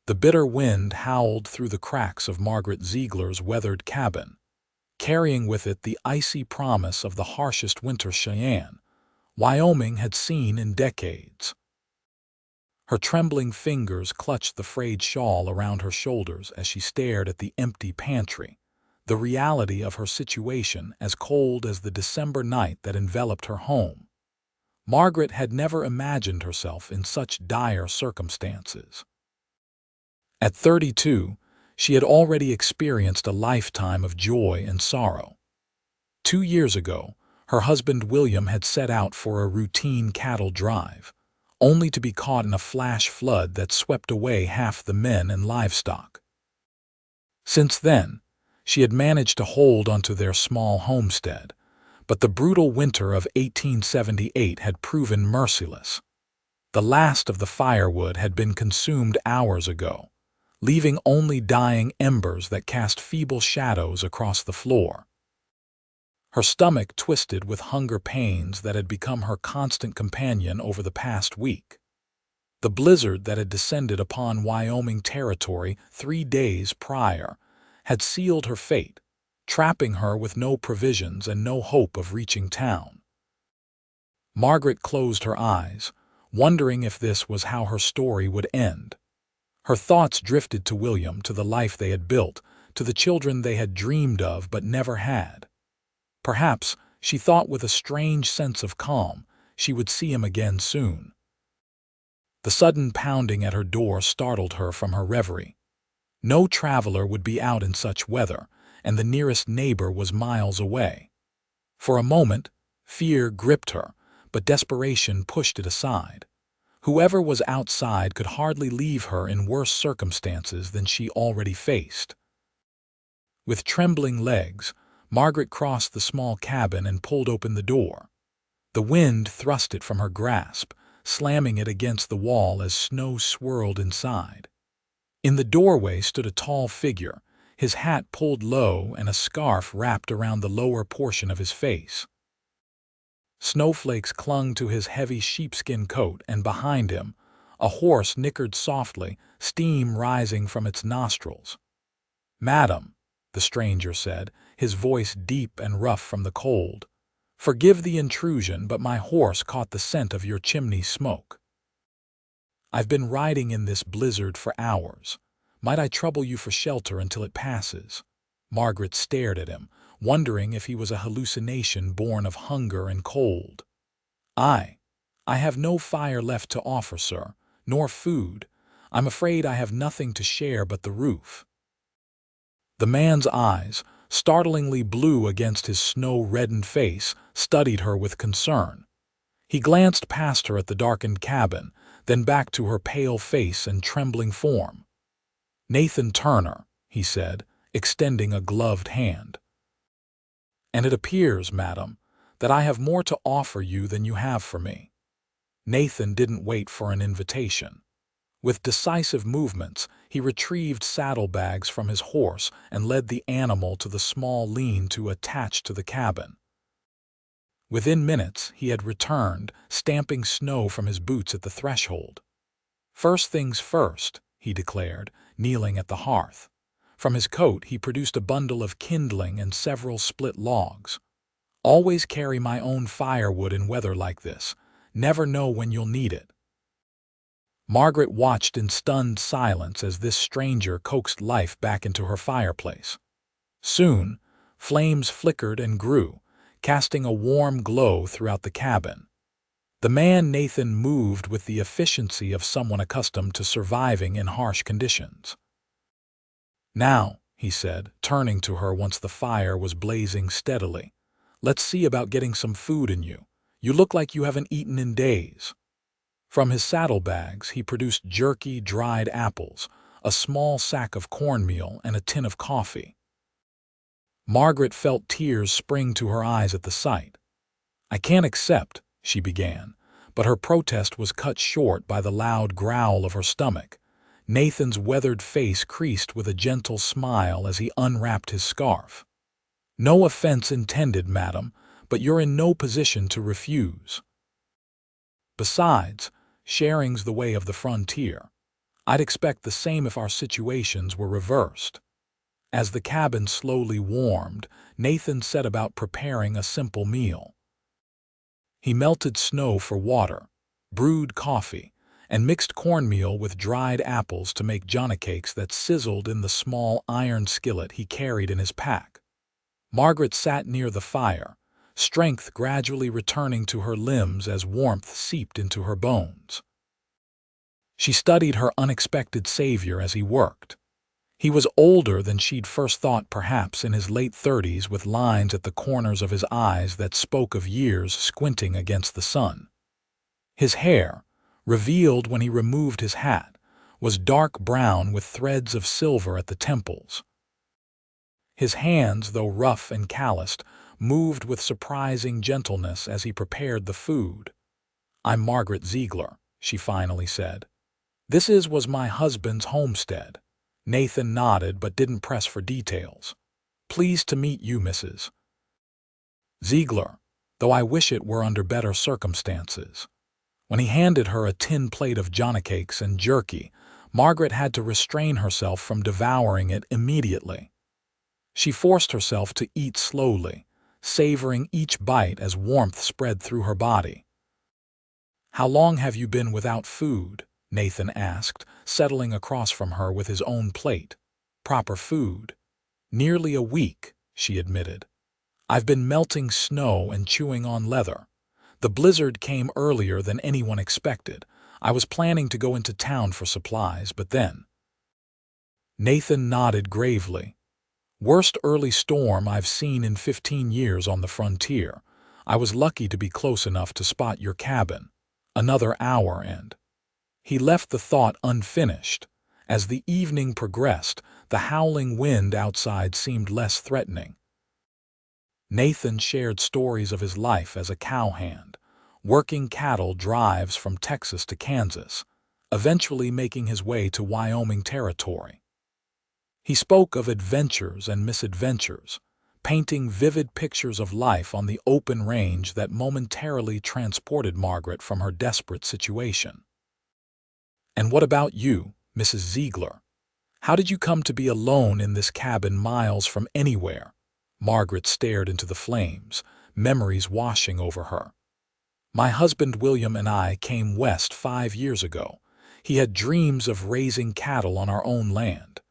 The bitter wind howled through the cracks of Margaret Ziegler's weathered cabin, carrying with it the icy promise of the harshest winter Cheyenne, Wyoming had seen in decades. Her trembling fingers clutched the frayed shawl around her shoulders as she stared at the empty pantry, the reality of her situation as cold as the December night that enveloped her home. Margaret had never imagined herself in such dire circumstances. At 32, she had already experienced a lifetime of joy and sorrow. 2 years ago, her husband William had set out for a routine cattle drive, only to be caught in a flash flood that swept away half the men and livestock. Since then, she had managed to hold onto their small homestead, but the brutal winter of 1878 had proven merciless. The last of the firewood had been consumed hours ago, leaving only dying embers that cast feeble shadows across the floor. Her stomach twisted with hunger pains that had become her constant companion over the past week. The blizzard that had descended upon Wyoming territory 3 days prior had sealed her fate, trapping her with no provisions and no hope of reaching town. Margaret closed her eyes, wondering if this was how her story would end. Her thoughts drifted to William, to the life they had built, to the children they had dreamed of but never had. Perhaps, she thought with a strange sense of calm, she would see him again soon. The sudden pounding at her door startled her from her reverie. No traveler would be out in such weather, and the nearest neighbor was miles away. For a moment, fear gripped her, but desperation pushed it aside. Whoever was outside could hardly leave her in worse circumstances than she already faced. With trembling legs, Margaret crossed the small cabin and pulled open the door. The wind thrust it from her grasp, slamming it against the wall as snow swirled inside. In the doorway stood a tall figure, his hat pulled low and a scarf wrapped around the lower portion of his face. Snowflakes clung to his heavy sheepskin coat, and behind him, a horse nickered softly, steam rising from its nostrils. "Madam," the stranger said, his voice deep and rough from the cold, "forgive the intrusion, but my horse caught the scent of your chimney smoke. I've been riding in this blizzard for hours. Might I trouble you for shelter until it passes?" Margaret stared at him, wondering if he was a hallucination born of hunger and cold. I have no fire left to offer, sir, nor food. I'm afraid I have nothing to share but the roof." The man's eyes, startlingly blue against his snow-reddened face, studied her with concern. He glanced past her at the darkened cabin, then back to her pale face and trembling form. "Nathan Turner," he said, extending a gloved hand. "And it appears, madam, that I have more to offer you than you have for me." Nathan didn't wait for an invitation. With decisive movements, he retrieved saddlebags from his horse and led the animal to the small lean-to attached to the cabin. Within minutes, he had returned, stamping snow from his boots at the threshold. "First things first," he declared, kneeling at the hearth. From his coat, he produced a bundle of kindling and several split logs. "Always carry my own firewood in weather like this. Never know when you'll need it." Margaret watched in stunned silence as this stranger coaxed life back into her fireplace. Soon, flames flickered and grew, casting a warm glow throughout the cabin. The man Nathan moved with the efficiency of someone accustomed to surviving in harsh conditions. "Now," he said, turning to her once the fire was blazing steadily, "let's see about getting some food in you. You look like you haven't eaten in days." From his saddlebags, he produced jerky, dried apples, a small sack of cornmeal, and a tin of coffee. Margaret felt tears spring to her eyes at the sight. "I can't accept," she began, but her protest was cut short by the loud growl of her stomach. Nathan's weathered face creased with a gentle smile as he unwrapped his scarf. "No offense intended, madam, but you're in no position to refuse. Besides, sharing's the way of the frontier. I'd expect the same if our situations were reversed. As the cabin slowly warmed, Nathan set about preparing a simple meal. He melted snow for water, brewed coffee, and mixed cornmeal with dried apples to make johnnycakes that sizzled in the small iron skillet he carried in his pack. Margaret sat near the fire, strength gradually returning to her limbs as warmth seeped into her bones. She studied her unexpected savior as he worked. He was older than she'd first thought, perhaps in his late 30s, with lines at the corners of his eyes that spoke of years squinting against the sun. His hair, revealed when he removed his hat, was dark brown with threads of silver at the temples. His hands, though rough and calloused, moved with surprising gentleness as he prepared the food. "I'm Margaret Ziegler," she finally said. Was my husband's homestead." Nathan nodded but didn't press for details. "Pleased to meet you, Mrs. Ziegler, though I wish it were under better circumstances." When he handed her a tin plate of johnnycakes and jerky, Margaret had to restrain herself from devouring it immediately. She forced herself to eat slowly, savoring each bite as warmth spread through her body. "How long have you been without food?" Nathan asked, settling across from her with his own plate. "Proper food." "Nearly a week," she admitted. "I've been melting snow and chewing on leather. The blizzard came earlier than anyone expected. I was planning to go into town for supplies, but then—" Nathan nodded gravely. "Worst early storm I've seen in 15 years on the frontier. I was lucky to be close enough to spot your cabin. Another hour and—" He left the thought unfinished. As the evening progressed, the howling wind outside seemed less threatening. Nathan shared stories of his life as a cowhand, working cattle drives from Texas to Kansas, eventually making his way to Wyoming territory. He spoke of adventures and misadventures, painting vivid pictures of life on the open range that momentarily transported Margaret from her desperate situation. "And what about you, Mrs. Ziegler? How did you come to be alone in this cabin miles from anywhere?" Margaret stared into the flames, memories washing over her. "My husband William and I came west 5 years ago. He had dreams of raising cattle on our own land.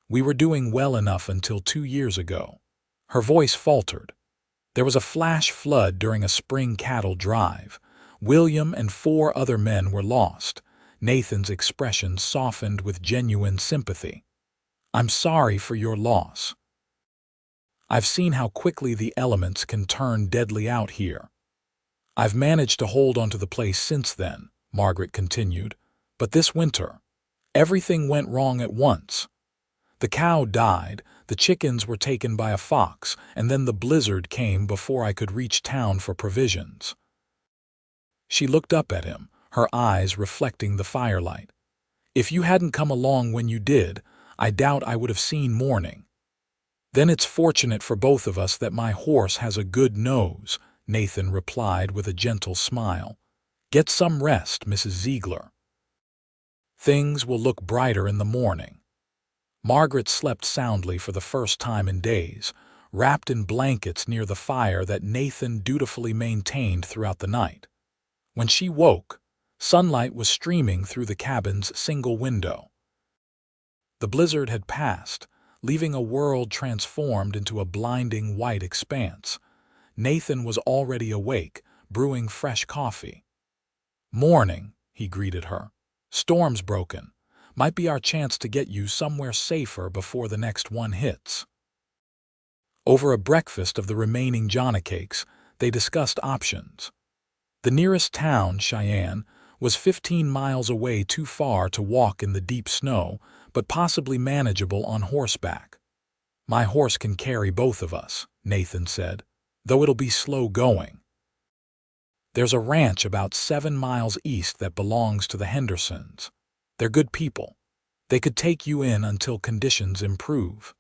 We were doing well enough until 2 years ago." Her voice faltered. "There was a flash flood during a spring cattle drive. William and 4 other men were lost." Nathan's expression softened with genuine sympathy. "I'm sorry for your loss. I've seen how quickly the elements can turn deadly out here. I've managed to hold onto the place since then," Margaret continued. "But this winter, everything went wrong at once. The cow died, the chickens were taken by a fox, and then the blizzard came before I could reach town for provisions." She looked up at him, her eyes reflecting the firelight. "If you hadn't come along when you did, I doubt I would have seen morning." "Then it's fortunate for both of us that my horse has a good nose," Nathan replied with a gentle smile. "Get some rest, Mrs. Ziegler. Things will look brighter in the morning." Margaret slept soundly for the first time in days, wrapped in blankets near the fire that Nathan dutifully maintained throughout the night. When she woke, sunlight was streaming through the cabin's single window. The blizzard had passed, leaving a world transformed into a blinding white expanse. Nathan was already awake, brewing fresh coffee. "Morning," he greeted her. "Storm's broken. Might be our chance to get you somewhere safer before the next one hits." Over a breakfast of the remaining johnnycakes, they discussed options. The nearest town, Cheyenne, was 15 miles away, too far to walk in the deep snow, but possibly manageable on horseback. "My horse can carry both of us," Nathan said, "though it'll be slow going. There's a ranch about 7 miles east that belongs to the Hendersons. They're good people. They could take you in until conditions improve."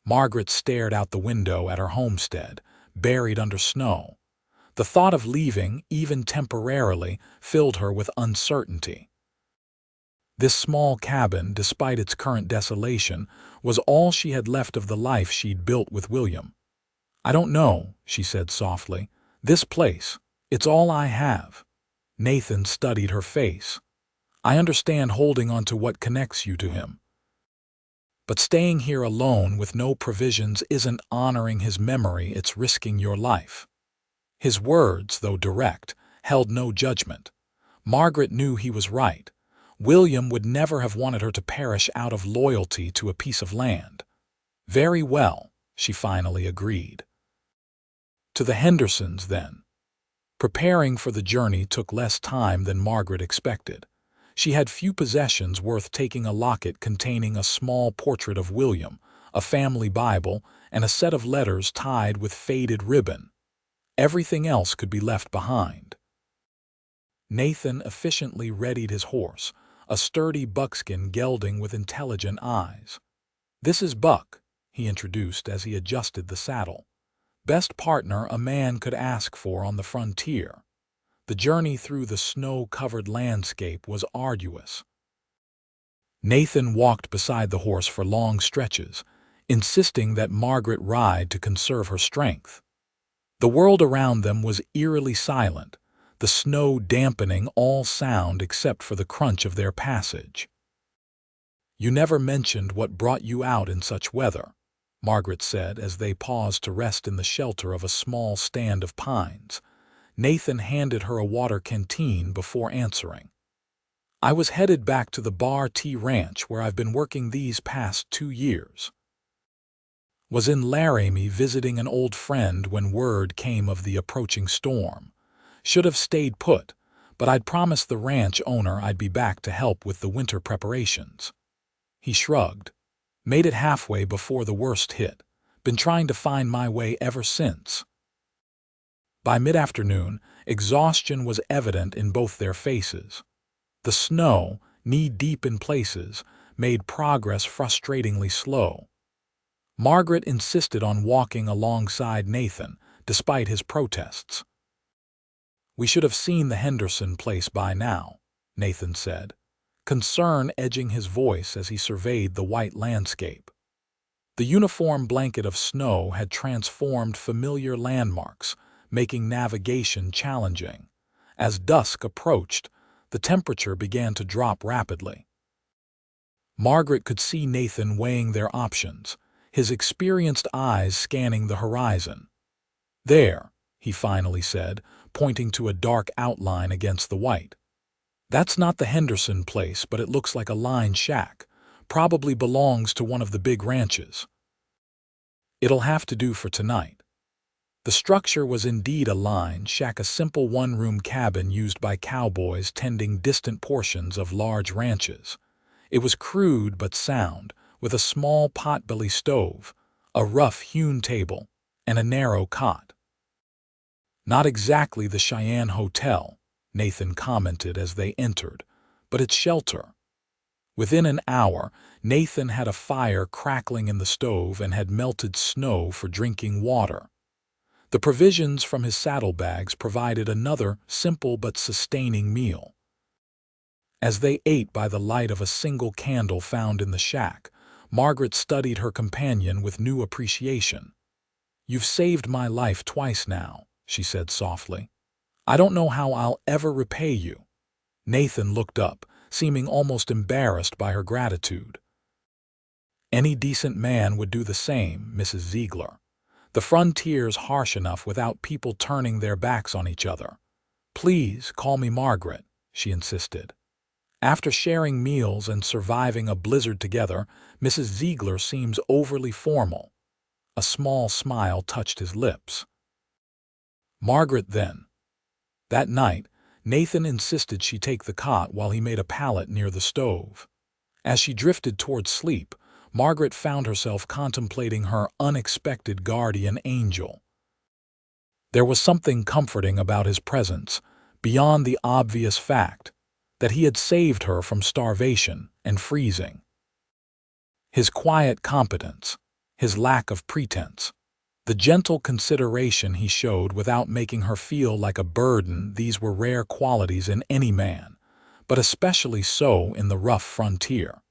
Margaret stared out the window at her homestead, buried under snow. The thought of leaving, even temporarily, filled her with uncertainty. This small cabin, despite its current desolation, was all she had left of the life she'd built with William. "I don't know," she said softly. "This place, it's all I have." Nathan studied her face. "I understand holding on to what connects you to him. But staying here alone with no provisions isn't honoring his memory, it's risking your life." His words, though direct, held no judgment. Margaret knew he was right. William would never have wanted her to perish out of loyalty to a piece of land. "Very well," she finally agreed. To the Hendersons, then. Preparing for the journey took less time than Margaret expected. She had few possessions worth taking: a locket containing a small portrait of William, a family Bible, and a set of letters tied with faded ribbon. Everything else could be left behind. Nathan efficiently readied his horse, a sturdy buckskin gelding with intelligent eyes. "This is Buck," he introduced as he adjusted the saddle. "Best partner a man could ask for on the frontier." The journey through the snow-covered landscape was arduous. Nathan walked beside the horse for long stretches, insisting that Margaret ride to conserve her strength. The world around them was eerily silent, the snow dampening all sound except for the crunch of their passage. "You never mentioned what brought you out in such weather," Margaret said as they paused to rest in the shelter of a small stand of pines. Nathan handed her a water canteen before answering. "I was headed back to the Bar T Ranch where I've been working these past 2 years. Was in Laramie visiting an old friend when word came of the approaching storm. Should have stayed put, but I'd promised the ranch owner I'd be back to help with the winter preparations." He shrugged. "Made it halfway before the worst hit. Been trying to find my way ever since." By mid-afternoon, exhaustion was evident in both their faces. The snow, knee-deep in places, made progress frustratingly slow. Margaret insisted on walking alongside Nathan, despite his protests. "We should have seen the Henderson place by now," Nathan said, concern edging his voice as he surveyed the white landscape. The uniform blanket of snow had transformed familiar landmarks, making navigation challenging. As dusk approached, the temperature began to drop rapidly. Margaret could see Nathan weighing their options, his experienced eyes scanning the horizon. "There," he finally said, pointing to a dark outline against the white. "That's not the Henderson place, but it looks like a line shack. Probably belongs to one of the big ranches. It'll have to do for tonight." The structure was indeed a line shack, a simple one-room cabin used by cowboys tending distant portions of large ranches. It was crude but sound, with a small potbelly stove, a rough-hewn table, and a narrow cot. "Not exactly the Cheyenne Hotel," Nathan commented as they entered, "but it's shelter." Within an hour, Nathan had a fire crackling in the stove and had melted snow for drinking water. The provisions from his saddlebags provided another simple but sustaining meal. As they ate by the light of a single candle found in the shack, Margaret studied her companion with new appreciation. "You've saved my life twice now," she said softly. "I don't know how I'll ever repay you." Nathan looked up, seeming almost embarrassed by her gratitude. "Any decent man would do the same, Mrs. Ziegler. The frontier's harsh enough without people turning their backs on each other. Please call me Margaret," she insisted. "After sharing meals and surviving a blizzard together, Mrs. Ziegler seems overly formal." A small smile touched his lips. "Margaret, then." That night, Nathan insisted she take the cot while he made a pallet near the stove. As she drifted toward sleep, Margaret found herself contemplating her unexpected guardian angel. There was something comforting about his presence, beyond the obvious fact that he had saved her from starvation and freezing. His quiet competence, his lack of pretense, the gentle consideration he showed without making her feel like a burden, these were rare qualities in any man, but especially so in the rough frontier.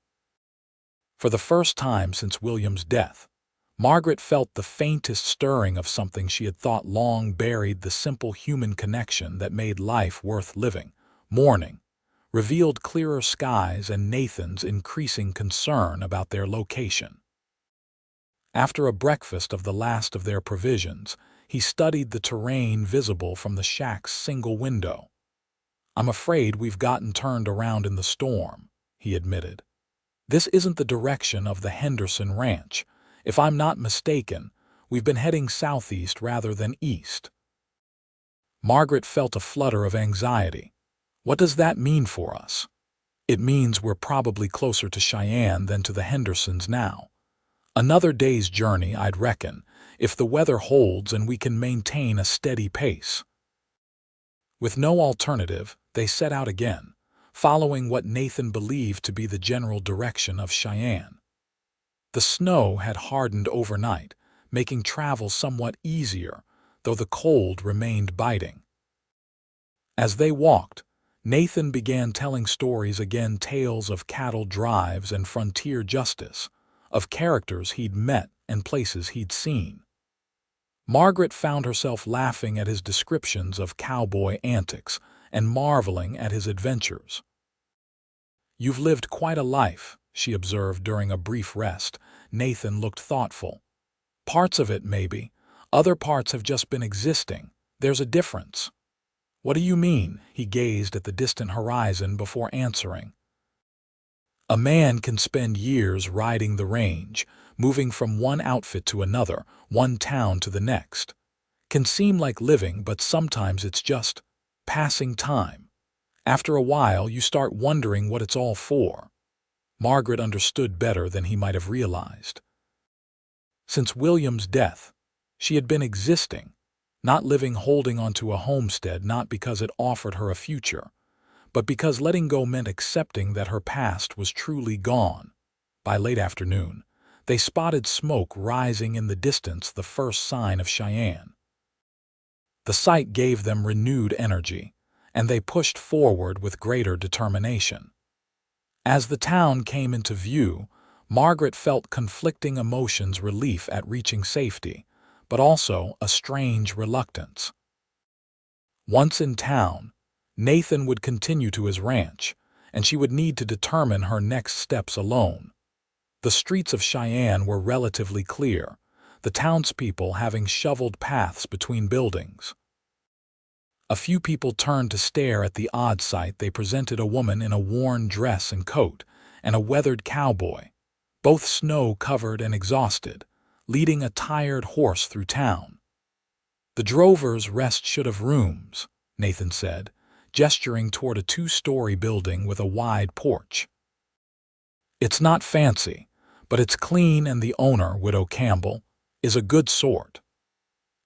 For the first time since William's death, Margaret felt the faintest stirring of something she had thought long buried: the simple human connection that made life worth living. Morning revealed clearer skies and Nathan's increasing concern about their location. After a breakfast of the last of their provisions, he studied the terrain visible from the shack's single window. "I'm afraid we've gotten turned around in the storm," he admitted. "This isn't the direction of the Henderson Ranch. If I'm not mistaken, we've been heading southeast rather than east." Margaret felt a flutter of anxiety. "What does that mean for us?" "It means we're probably closer to Cheyenne than to the Hendersons now. Another day's journey, I'd reckon, if the weather holds and we can maintain a steady pace." With no alternative, they set out again, following what Nathan believed to be the general direction of Cheyenne. The snow had hardened overnight, making travel somewhat easier, though the cold remained biting. As they walked, Nathan began telling stories again, tales of cattle drives and frontier justice, of characters he'd met and places he'd seen. Margaret found herself laughing at his descriptions of cowboy antics and marveling at his adventures. "You've lived quite a life," she observed during a brief rest. Nathan looked thoughtful. "Parts of it, maybe. Other parts have just been existing. There's a difference." "What do you mean?" He gazed at the distant horizon before answering. "A man can spend years riding the range, moving from one outfit to another, one town to the next. Can seem like living, but sometimes it's just passing time. After a while, you start wondering what it's all for." Margaret understood better than he might have realized. Since William's death, she had been existing, not living, holding onto a homestead, not because it offered her a future, but because letting go meant accepting that her past was truly gone. By late afternoon, they spotted smoke rising in the distance, the first sign of Cheyenne. The sight gave them renewed energy, and they pushed forward with greater determination. As the town came into view, Margaret felt conflicting emotions: relief at reaching safety, but also a strange reluctance. Once in town, Nathan would continue to his ranch, and she would need to determine her next steps alone. The streets of Cheyenne were relatively clear, the townspeople having shoveled paths between buildings. A few people turned to stare at the odd sight they presented: a woman in a worn dress and coat, and a weathered cowboy, both snow-covered and exhausted, leading a tired horse through town. "The drover's rest should have rooms," Nathan said, gesturing toward a two-story building with a wide porch. "It's not fancy, but it's clean, and the owner, Widow Campbell, is a good sort."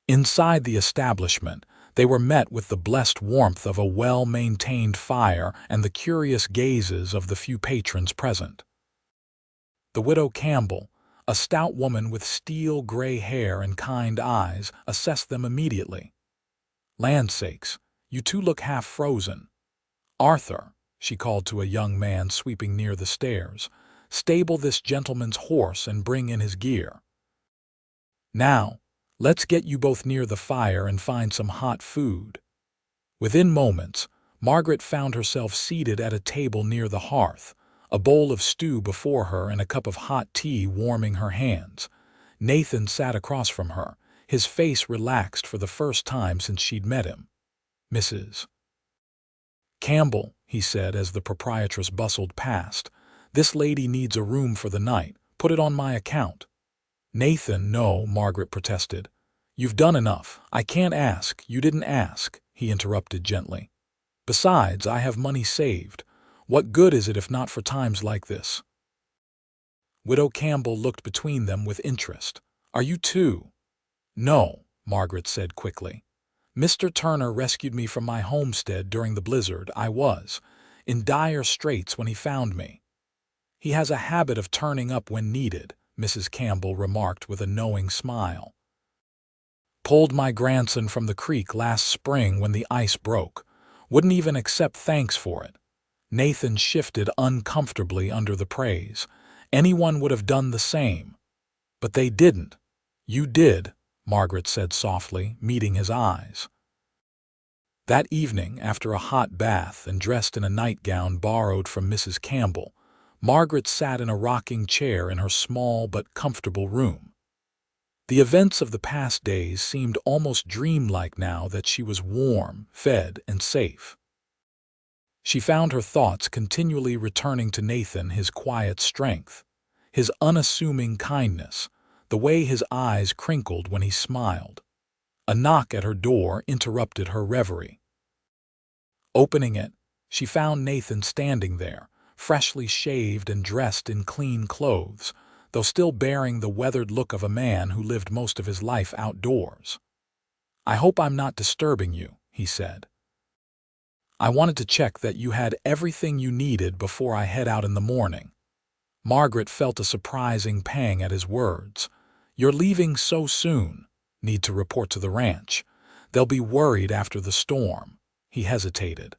Inside the establishment, they were met with the blessed warmth of a well-maintained fire and the curious gazes of the few patrons present. The Widow Campbell, a stout woman with steel-gray hair and kind eyes, assessed them immediately. "Land's sakes, you two look half frozen. Arthur," she called to a young man sweeping near the stairs, "stable this gentleman's horse and bring in his gear. Now, let's get you both near the fire and find some hot food." Within moments, Margaret found herself seated at a table near the hearth, a bowl of stew before her and a cup of hot tea warming her hands. Nathan sat across from her, his face relaxed for the first time since she'd met him. "Mrs. Campbell," he said as the proprietress bustled past, "this lady needs a room for the night. Put it on my account." "Nathan, no," Margaret protested. "You've done enough. I can't ask. You didn't ask," he interrupted gently. "Besides, I have money saved. What good is it if not for times like this?" Widow Campbell looked between them with interest. "Are you too?" "No," Margaret said quickly. "Mr. Turner rescued me from my homestead during the blizzard. I was in dire straits when he found me." "He has a habit of turning up when needed," Mrs. Campbell remarked with a knowing smile. "Pulled my grandson from the creek last spring when the ice broke. Wouldn't even accept thanks for it." Nathan shifted uncomfortably under the praise. Anyone would have done the same. But they didn't. You did, Margaret said softly, meeting his eyes. That evening, after a hot bath and dressed in a nightgown borrowed from Mrs. Campbell, Margaret sat in a rocking chair in her small but comfortable room. The events of the past days seemed almost dreamlike now that she was warm, fed, and safe. She found her thoughts continually returning to Nathan, his quiet strength, his unassuming kindness, the way his eyes crinkled when he smiled. A knock at her door interrupted her reverie. Opening it, she found Nathan standing there, freshly shaved and dressed in clean clothes, though still bearing the weathered look of a man who lived most of his life outdoors. "I hope I'm not disturbing you," he said. "I wanted to check that you had everything you needed before I head out in the morning." Margaret felt a surprising pang at his words. "You're leaving so soon. Need to report to the ranch. They'll be worried after the storm." He hesitated.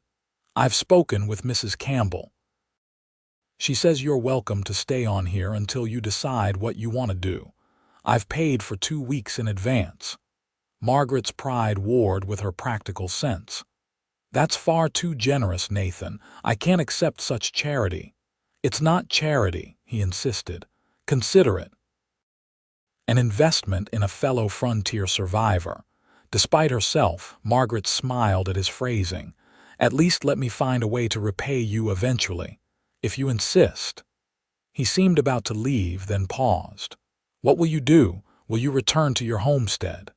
"I've spoken with Mrs. Campbell. She says you're welcome to stay on here until you decide what you want to do. I've paid for 2 weeks in advance." Margaret's pride warred with her practical sense. "That's far too generous, Nathan. I can't accept such charity." "It's not charity," he insisted. "Consider it an investment in a fellow frontier survivor." Despite herself, Margaret smiled at his phrasing. "At least let me find a way to repay you eventually, if you insist." He seemed about to leave, then paused. "What will you do? Will you return to your homestead?"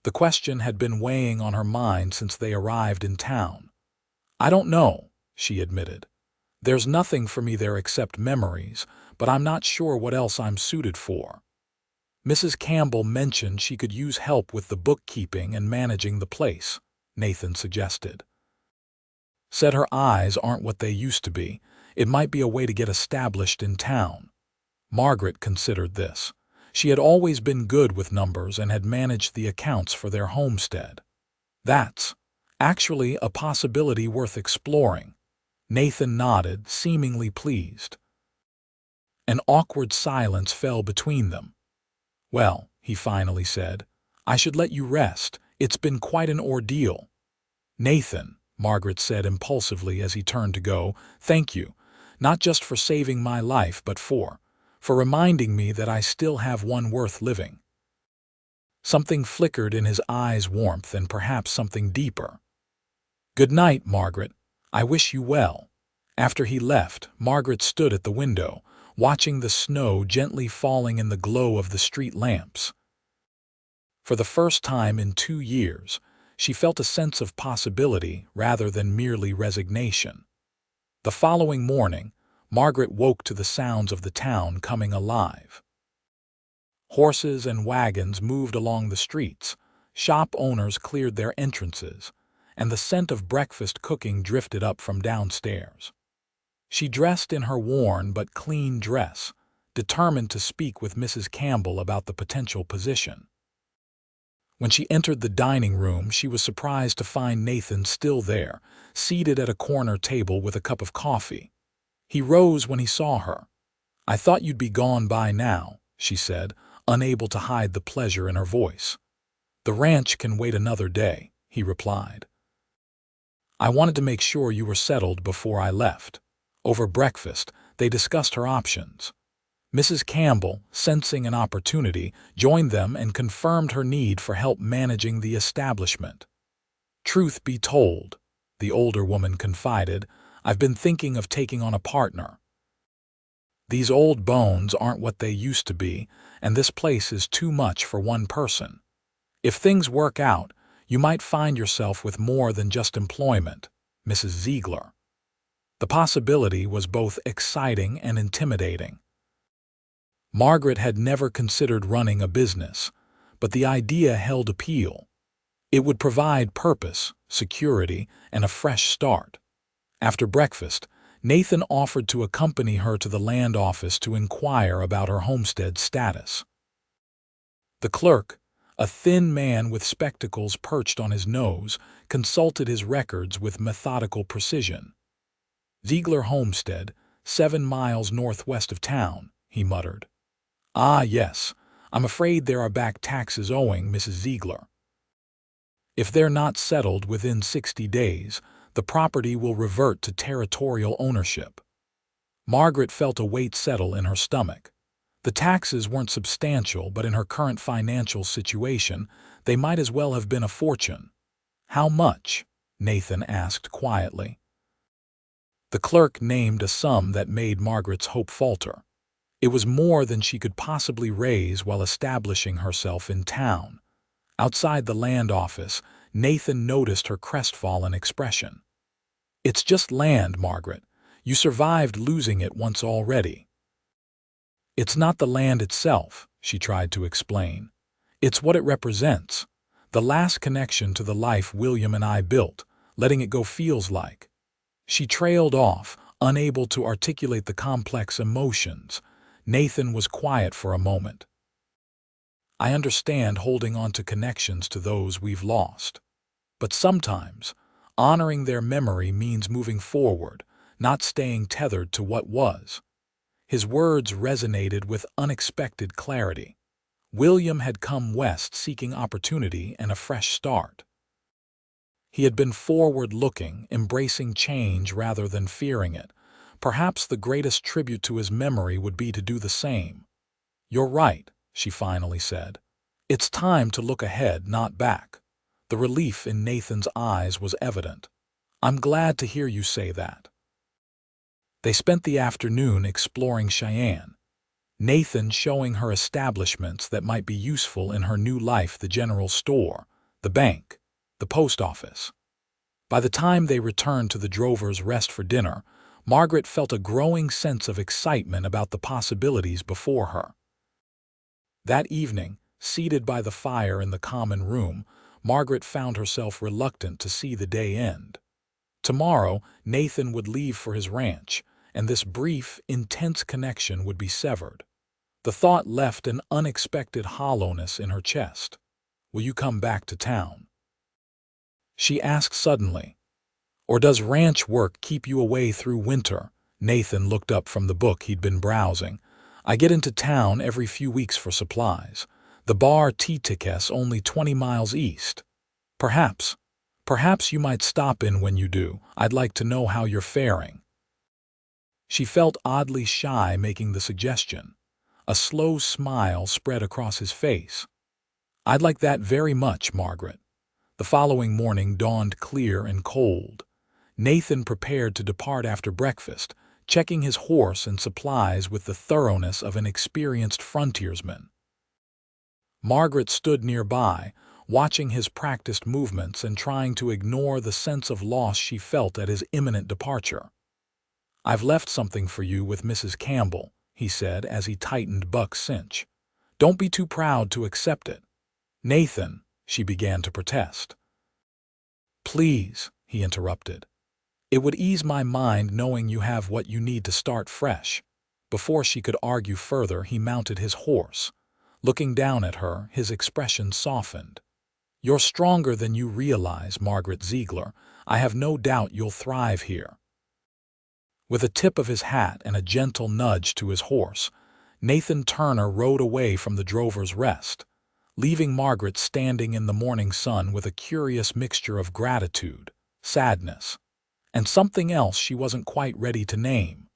The question had been weighing on her mind since they arrived in town. "I don't know," she admitted. "There's nothing for me there except memories, but I'm not sure what else I'm suited for." Mrs. Campbell mentioned she could use help with the bookkeeping and managing the place, Nathan suggested. "Said her eyes aren't what they used to be. It might be a way to get established in town." Margaret considered this. She had always been good with numbers and had managed the accounts for their homestead. "That's actually a possibility worth exploring." Nathan nodded, seemingly pleased. An awkward silence fell between them. "Well," he finally said, "I should let you rest. It's been quite an ordeal." "Nathan," Margaret said impulsively as he turned to go, "thank you, not just for saving my life, but for reminding me that I still have one worth living." Something flickered in his eyes' warmth, and perhaps something deeper. "Good night, Margaret. I wish you well." After he left, Margaret stood at the window, watching the snow gently falling in the glow of the street lamps. For the first time in 2 years, she felt a sense of possibility rather than merely resignation. The following morning, Margaret woke to the sounds of the town coming alive. Horses and wagons moved along the streets, shop owners cleared their entrances, and the scent of breakfast cooking drifted up from downstairs. She dressed in her worn but clean dress, determined to speak with Mrs. Campbell about the potential position. When she entered the dining room, she was surprised to find Nathan still there, seated at a corner table with a cup of coffee. He rose when he saw her. "I thought you'd be gone by now," she said, unable to hide the pleasure in her voice. "The ranch can wait another day," he replied. "I wanted to make sure you were settled before I left." Over breakfast, they discussed her options. Mrs. Campbell, sensing an opportunity, joined them and confirmed her need for help managing the establishment. "Truth be told," the older woman confided, "I've been thinking of taking on a partner. These old bones aren't what they used to be, and this place is too much for one person. If things work out, you might find yourself with more than just employment." Mrs. Ziegler. The possibility was both exciting and intimidating. Margaret had never considered running a business, but the idea held appeal. It would provide purpose, security, and a fresh start. After breakfast, Nathan offered to accompany her to the land office to inquire about her homestead status. The clerk, a thin man with spectacles perched on his nose, consulted his records with methodical precision. Ziegler Homestead, 7 miles northwest of town, he muttered. Ah, yes. I'm afraid there are back taxes owing, Mrs. Ziegler. If they're not settled within 60 days, the property will revert to territorial ownership. Margaret felt a weight settle in her stomach. The taxes weren't substantial, but in her current financial situation, they might as well have been a fortune. How much? Nathan asked quietly. The clerk named a sum that made Margaret's hope falter. It was more than she could possibly raise while establishing herself in town. Outside the land office, Nathan noticed her crestfallen expression. It's just land, Margaret. You survived losing it once already. It's not the land itself, she tried to explain. It's what it represents. The last connection to the life William and I built, letting it go feels like. She trailed off, unable to articulate the complex emotions. Nathan was quiet for a moment. I understand holding on to connections to those we've lost. But sometimes, honoring their memory means moving forward, not staying tethered to what was. His words resonated with unexpected clarity. William had come west seeking opportunity and a fresh start. He had been forward-looking, embracing change rather than fearing it. Perhaps the greatest tribute to his memory would be to do the same. You're right, she finally said. It's time to look ahead, not back. The relief in Nathan's eyes was evident. I'm glad to hear you say that. They spent the afternoon exploring Cheyenne, Nathan showing her establishments that might be useful in her new life: the general store, the bank, the post office. By the time they returned to the Drovers' Rest for dinner, Margaret felt a growing sense of excitement about the possibilities before her. That evening, seated by the fire in the common room, Margaret found herself reluctant to see the day end. Tomorrow, Nathan would leave for his ranch, and this brief, intense connection would be severed. The thought left an unexpected hollowness in her chest. Will you come back to town? She asked suddenly. Or does ranch work keep you away through winter? Nathan looked up from the book he'd been browsing. I get into town every few weeks for supplies. The bar T-Ticket's only 20 miles east. Perhaps you might stop in when you do. I'd like to know how you're faring. She felt oddly shy making the suggestion. A slow smile spread across his face. I'd like that very much, Margaret. The following morning dawned clear and cold. Nathan prepared to depart after breakfast, checking his horse and supplies with the thoroughness of an experienced frontiersman. Margaret stood nearby, watching his practiced movements and trying to ignore the sense of loss she felt at his imminent departure. I've left something for you with Mrs. Campbell, he said as he tightened Buck's cinch. Don't be too proud to accept it. Nathan, she began to protest. Please, he interrupted. It would ease my mind knowing you have what you need to start fresh. Before she could argue further, he mounted his horse. Looking down at her, his expression softened. You're stronger than you realize, Margaret Ziegler. I have no doubt you'll thrive here. With a tip of his hat and a gentle nudge to his horse, Nathan Turner rode away from the Drovers' Rest, leaving Margaret standing in the morning sun with a curious mixture of gratitude, sadness, and something else she wasn't quite ready to name.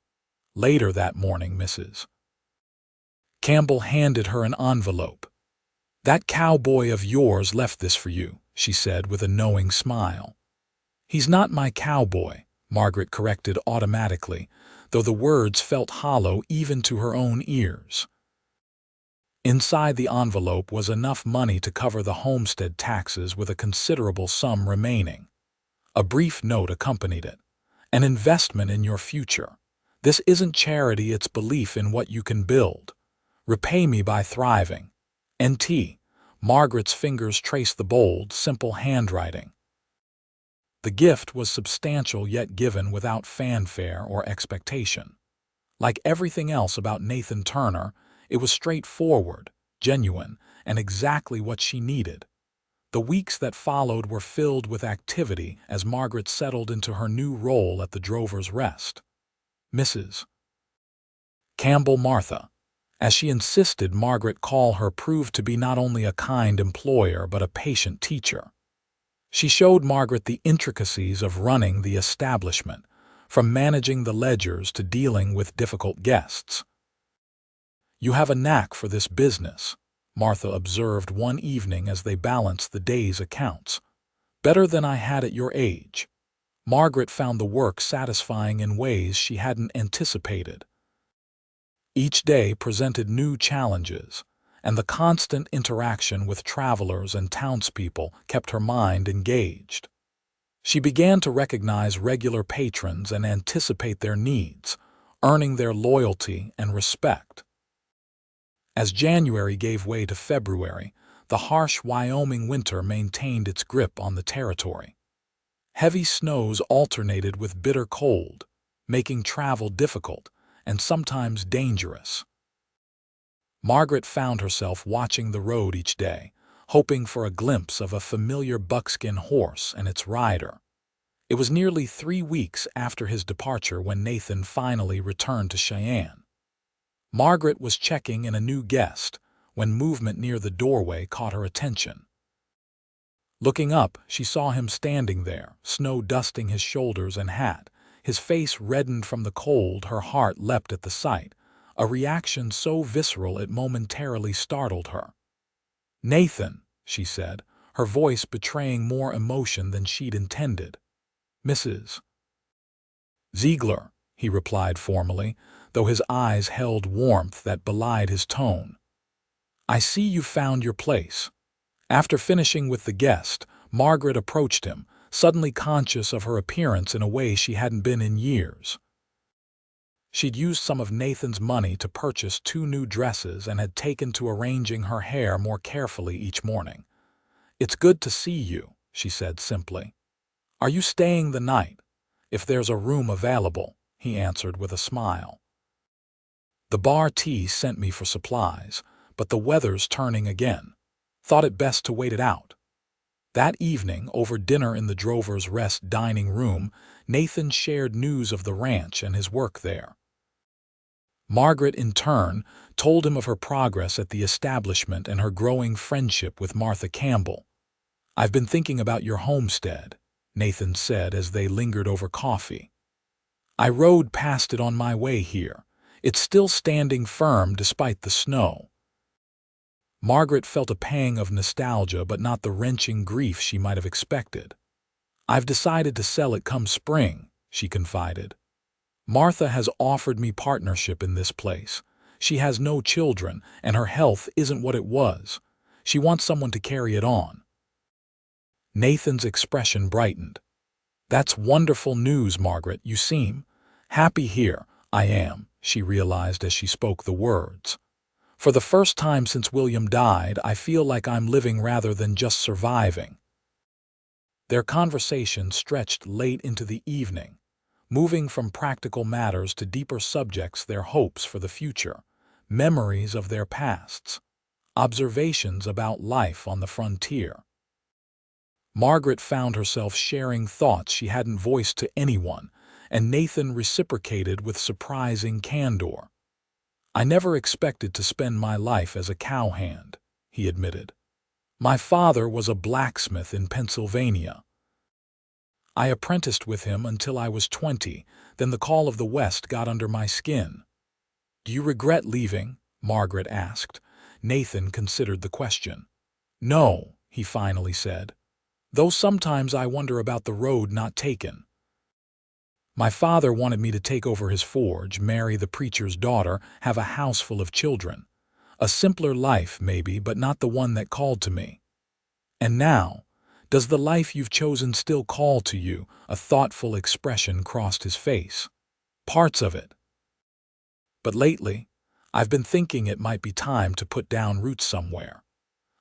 Later that morning, Mrs. Campbell handed her an envelope. That cowboy of yours left this for you, she said with a knowing smile. He's not my cowboy, Margaret corrected automatically, though the words felt hollow even to her own ears. Inside the envelope was enough money to cover the homestead taxes with a considerable sum remaining. A brief note accompanied it. An investment in your future. This isn't charity, it's belief in what you can build. Repay me by thriving. N.T. Margaret's fingers traced the bold, simple handwriting. The gift was substantial yet given without fanfare or expectation. Like everything else about Nathan Turner, it was straightforward, genuine, and exactly what she needed. The weeks that followed were filled with activity as Margaret settled into her new role at the Drover's Rest. Mrs. Campbell Martha, as she insisted Margaret call her, proved to be not only a kind employer but a patient teacher. She showed Margaret the intricacies of running the establishment, from managing the ledgers to dealing with difficult guests. "You have a knack for this business," Martha observed one evening as they balanced the day's accounts. "Better than I had at your age." Margaret found the work satisfying in ways she hadn't anticipated. Each day presented new challenges, and the constant interaction with travelers and townspeople kept her mind engaged. She began to recognize regular patrons and anticipate their needs, earning their loyalty and respect. As January gave way to February, the harsh Wyoming winter maintained its grip on the territory. Heavy snows alternated with bitter cold, making travel difficult and sometimes dangerous. Margaret found herself watching the road each day, hoping for a glimpse of a familiar buckskin horse and its rider. It was nearly 3 weeks after his departure when Nathan finally returned to Cheyenne. Margaret was checking in a new guest when movement near the doorway caught her attention. Looking up, she saw him standing there, snow dusting his shoulders and hat. His face reddened from the cold. Her heart leapt at the sight, a reaction so visceral it momentarily startled her. "Nathan," she said, her voice betraying more emotion than she'd intended. "Mrs. Ziegler," he replied formally, though his eyes held warmth that belied his tone. "I see you found your place." After finishing with the guest, Margaret approached him, suddenly conscious of her appearance in a way she hadn't been in years. She'd used some of Nathan's money to purchase 2 new dresses and had taken to arranging her hair more carefully each morning. "It's good to see you," she said simply. "Are you staying the night?" "If there's a room available," he answered with a smile. "The bar tea sent me for supplies, but the weather's turning again. Thought it best to wait it out." That evening, over dinner in the Drover's Rest dining room, Nathan shared news of the ranch and his work there. Margaret, in turn, told him of her progress at the establishment and her growing friendship with Martha Campbell. "I've been thinking about your homestead," Nathan said as they lingered over coffee. "I rode past it on my way here. It's still standing firm despite the snow." Margaret felt a pang of nostalgia, but not the wrenching grief she might have expected. "I've decided to sell it come spring," she confided. "Martha has offered me partnership in this place. She has no children, and her health isn't what it was. She wants someone to carry it on." Nathan's expression brightened. "That's wonderful news, Margaret. You seem happy here." "I am," she realized as she spoke the words. "For the first time since William died, I feel like I'm living rather than just surviving." Their conversation stretched late into the evening, moving from practical matters to deeper subjects: their hopes for the future, memories of their pasts, observations about life on the frontier. Margaret found herself sharing thoughts she hadn't voiced to anyone, and Nathan reciprocated with surprising candor. "I never expected to spend my life as a cowhand," he admitted. "My father was a blacksmith in Pennsylvania. I apprenticed with him until I was 20, then the call of the West got under my skin." "Do you regret leaving?" Margaret asked. Nathan considered the question. "No," he finally said, "though sometimes I wonder about the road not taken. My father wanted me to take over his forge, marry the preacher's daughter, have a house full of children. A simpler life, maybe, but not the one that called to me. And now, does the life you've chosen still call to you?" A thoughtful expression crossed his face. "Parts of it. But lately, I've been thinking it might be time to put down roots somewhere.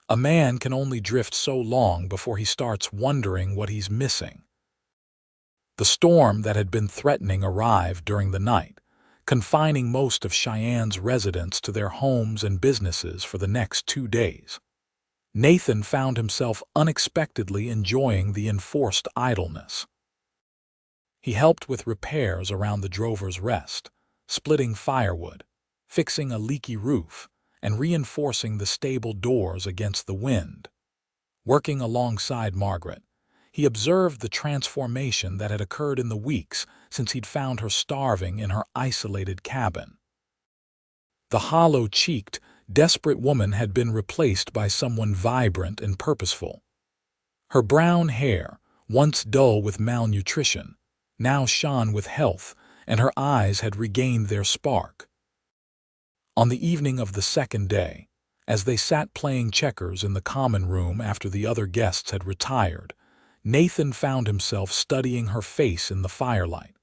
A man can only drift so long before he starts wondering what he's missing." The storm that had been threatening arrived during the night, confining most of Cheyenne's residents to their homes and businesses for the next 2 days. Nathan found himself unexpectedly enjoying the enforced idleness. He helped with repairs around the drover's rest, splitting firewood, fixing a leaky roof, and reinforcing the stable doors against the wind. Working alongside Margaret, he observed the transformation that had occurred in the weeks since he'd found her starving in her isolated cabin. The hollow-cheeked, desperate woman had been replaced by someone vibrant and purposeful. Her brown hair, once dull with malnutrition, now shone with health, and her eyes had regained their spark. On the evening of the second day, as they sat playing checkers in the common room after the other guests had retired, Nathan found himself studying her face in the firelight.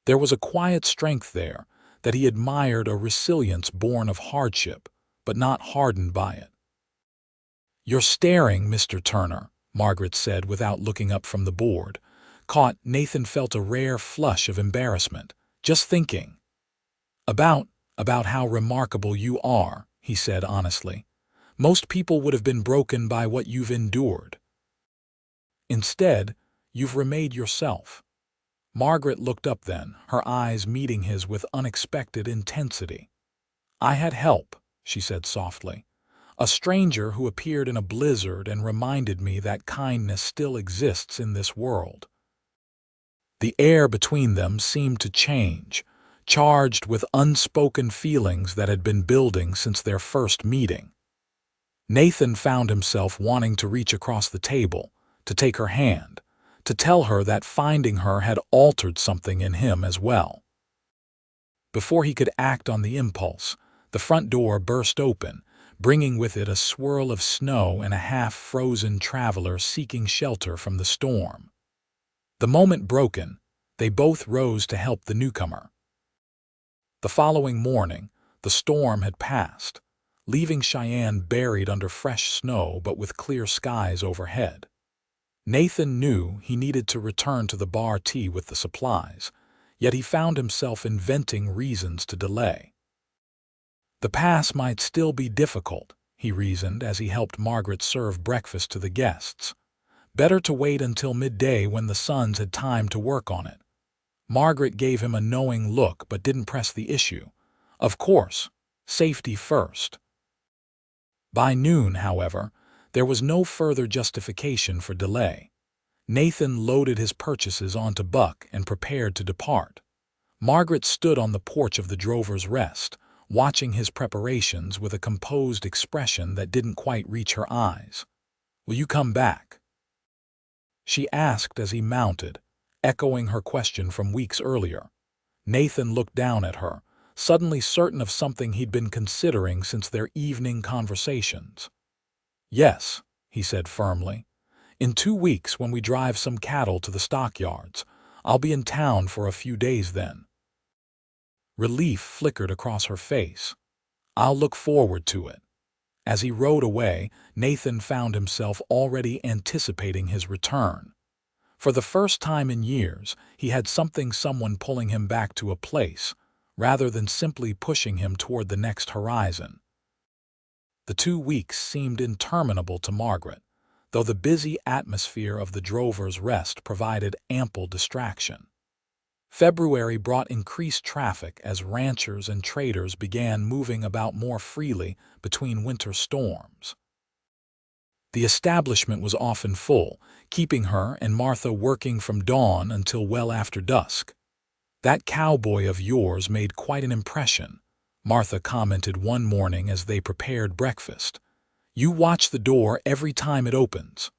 There was a quiet strength there that he admired, a resilience born of hardship, but not hardened by it. "You're staring, Mr. Turner," Margaret said without looking up from the board. Caught, Nathan felt a rare flush of embarrassment. "Just thinking." About how remarkable you are," he said honestly. "Most people would have been broken by what you've endured. Instead, you've remade yourself." Margaret looked up then, her eyes meeting his with unexpected intensity. "I had help," she said softly. "A stranger who appeared in a blizzard and reminded me that kindness still exists in this world." The air between them seemed to change, charged with unspoken feelings that had been building since their first meeting. Nathan found himself wanting to reach across the table, to take her hand, to tell her that finding her had altered something in him as well. Before he could act on the impulse, the front door burst open, bringing with it a swirl of snow and a half-frozen traveler seeking shelter from the storm. The moment broken, they both rose to help the newcomer. The following morning, the storm had passed, leaving Cheyenne buried under fresh snow but with clear skies overhead. Nathan knew he needed to return to the bar tea with the supplies, yet he found himself inventing reasons to delay. The pass might still be difficult, he reasoned as he helped Margaret serve breakfast to the guests. Better to wait until midday when the sons had time to work on it. Margaret gave him a knowing look but didn't press the issue. Of course, safety first. By noon, however, there was no further justification for delay. Nathan loaded his purchases onto Buck and prepared to depart. Margaret stood on the porch of the drover's rest, watching his preparations with a composed expression that didn't quite reach her eyes. "Will you come back?" she asked as he mounted, echoing her question from weeks earlier. Nathan looked down at her, suddenly certain of something he'd been considering since their evening conversations. "Yes," he said firmly. "In 2 weeks when we drive some cattle to the stockyards. I'll be in town for a few days then." Relief flickered across her face. "I'll look forward to it." As he rode away, Nathan found himself already anticipating his return. For the first time in years, he had someone pulling him back to a place, rather than simply pushing him toward the next horizon. The 2 weeks seemed interminable to Margaret, though the busy atmosphere of the drover's rest provided ample distraction. February brought increased traffic as ranchers and traders began moving about more freely between winter storms. The establishment was often full, keeping her and Martha working from dawn until well after dusk. "That cowboy of yours made quite an impression," Martha commented one morning as they prepared breakfast. "You watch the door every time it opens."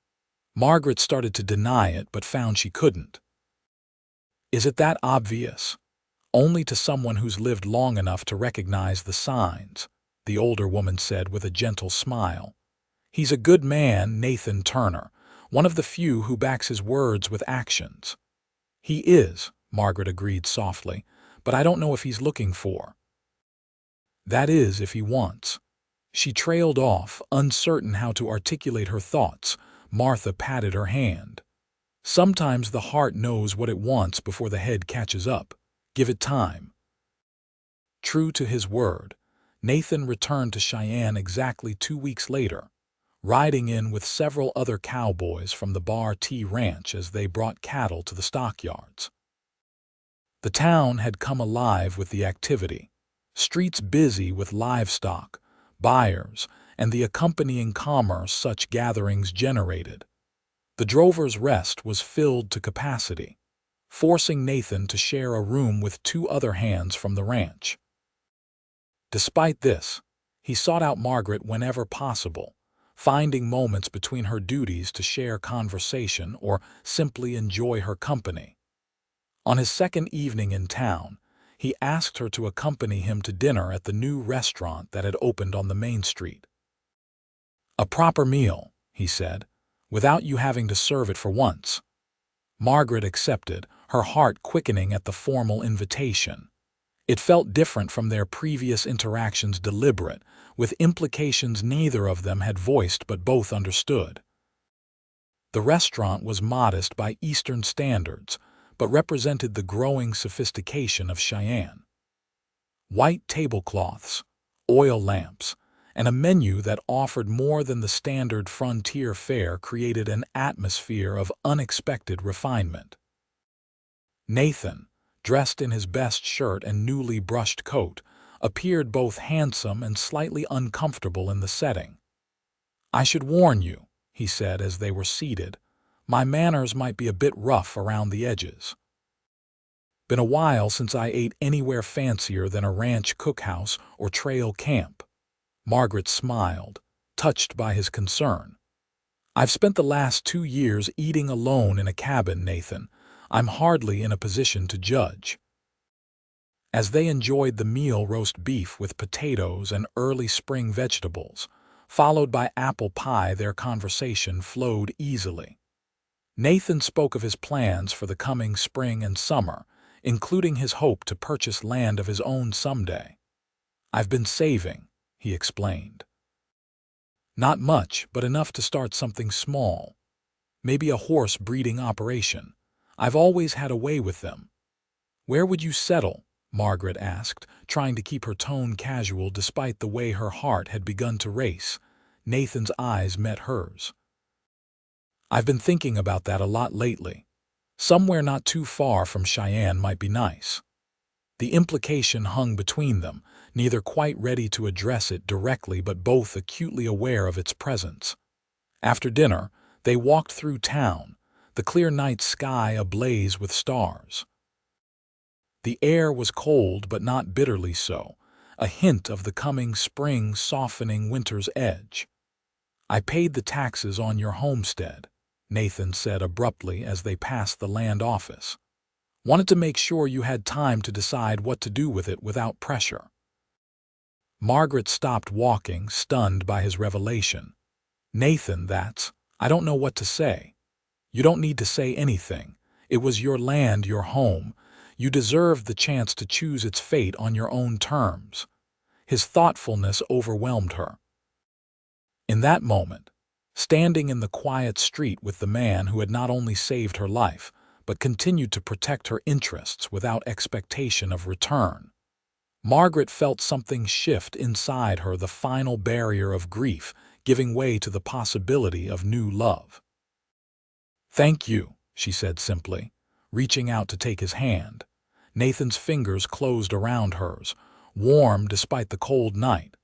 Margaret started to deny it but found she couldn't. "Is it that obvious?" "Only to someone who's lived long enough to recognize the signs," the older woman said with a gentle smile. "He's a good man, Nathan Turner, one of the few who backs his words with actions." "He is," Margaret agreed softly, "but I don't know if he's looking for." "That is, if he wants." She trailed off, uncertain how to articulate her thoughts. Martha patted her hand. "Sometimes the heart knows what it wants before the head catches up. Give it time." True to his word, Nathan returned to Cheyenne exactly 2 weeks later, riding in with several other cowboys from the Bar T Ranch as they brought cattle to the stockyards. The town had come alive with the activity, streets busy with livestock, buyers, and the accompanying commerce such gatherings generated. The Drover's Rest was filled to capacity, forcing Nathan to share a room with two other hands from the ranch. Despite this, he sought out Margaret whenever possible, finding moments between her duties to share conversation or simply enjoy her company. On his second evening in town, he asked her to accompany him to dinner at the new restaurant that had opened on the main street. "A proper meal," he said, "without you having to serve it for once." Margaret accepted, her heart quickening at the formal invitation. It felt different from their previous interactions, deliberate, with implications neither of them had voiced but both understood. The restaurant was modest by Eastern standards, but represented the growing sophistication of Cheyenne. White tablecloths, oil lamps, and a menu that offered more than the standard frontier fare created an atmosphere of unexpected refinement. Nathan, dressed in his best shirt and newly brushed coat, appeared both handsome and slightly uncomfortable in the setting. "I should warn you," he said as they were seated, "my manners might be a bit rough around the edges. Been a while since I ate anywhere fancier than a ranch cookhouse or trail camp." Margaret smiled, touched by his concern. "I've spent the last 2 years eating alone in a cabin, Nathan. I'm hardly in a position to judge." As they enjoyed the meal, roast beef with potatoes and early spring vegetables, followed by apple pie, their conversation flowed easily. Nathan spoke of his plans for the coming spring and summer, including his hope to purchase land of his own someday. "I've been saving," he explained. "Not much, but enough to start something small. Maybe a horse breeding operation. I've always had a way with them." "Where would you settle?" Margaret asked, trying to keep her tone casual despite the way her heart had begun to race. Nathan's eyes met hers. "I've been thinking about that a lot lately. Somewhere not too far from Cheyenne might be nice." The implication hung between them, neither quite ready to address it directly but both acutely aware of its presence. After dinner, they walked through town, the clear night sky ablaze with stars. The air was cold but not bitterly so, a hint of the coming spring softening winter's edge. "I paid the taxes on your homestead," Nathan said abruptly as they passed the land office. "Wanted to make sure you had time to decide what to do with it without pressure." Margaret stopped walking, stunned by his revelation. "Nathan, I don't know what to say." "You don't need to say anything. It was your land, your home. You deserved the chance to choose its fate on your own terms." His thoughtfulness overwhelmed her. In that moment, standing in the quiet street with the man who had not only saved her life, but continued to protect her interests without expectation of return, Margaret felt something shift inside her, the final barrier of grief giving way to the possibility of new love. "Thank you," she said simply, reaching out to take his hand. Nathan's fingers closed around hers, warm despite the cold night.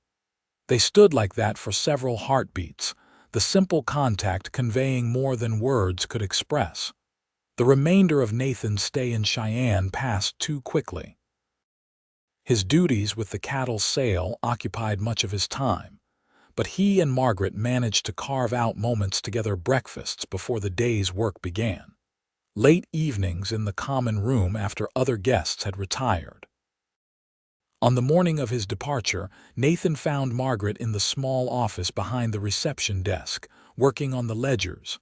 They stood like that for several heartbeats, the simple contact conveying more than words could express. The remainder of Nathan's stay in Cheyenne passed too quickly. His duties with the cattle sale occupied much of his time, but he and Margaret managed to carve out moments together, breakfasts before the day's work began, late evenings in the common room after other guests had retired. On the morning of his departure, Nathan found Margaret in the small office behind the reception desk, working on the ledgers.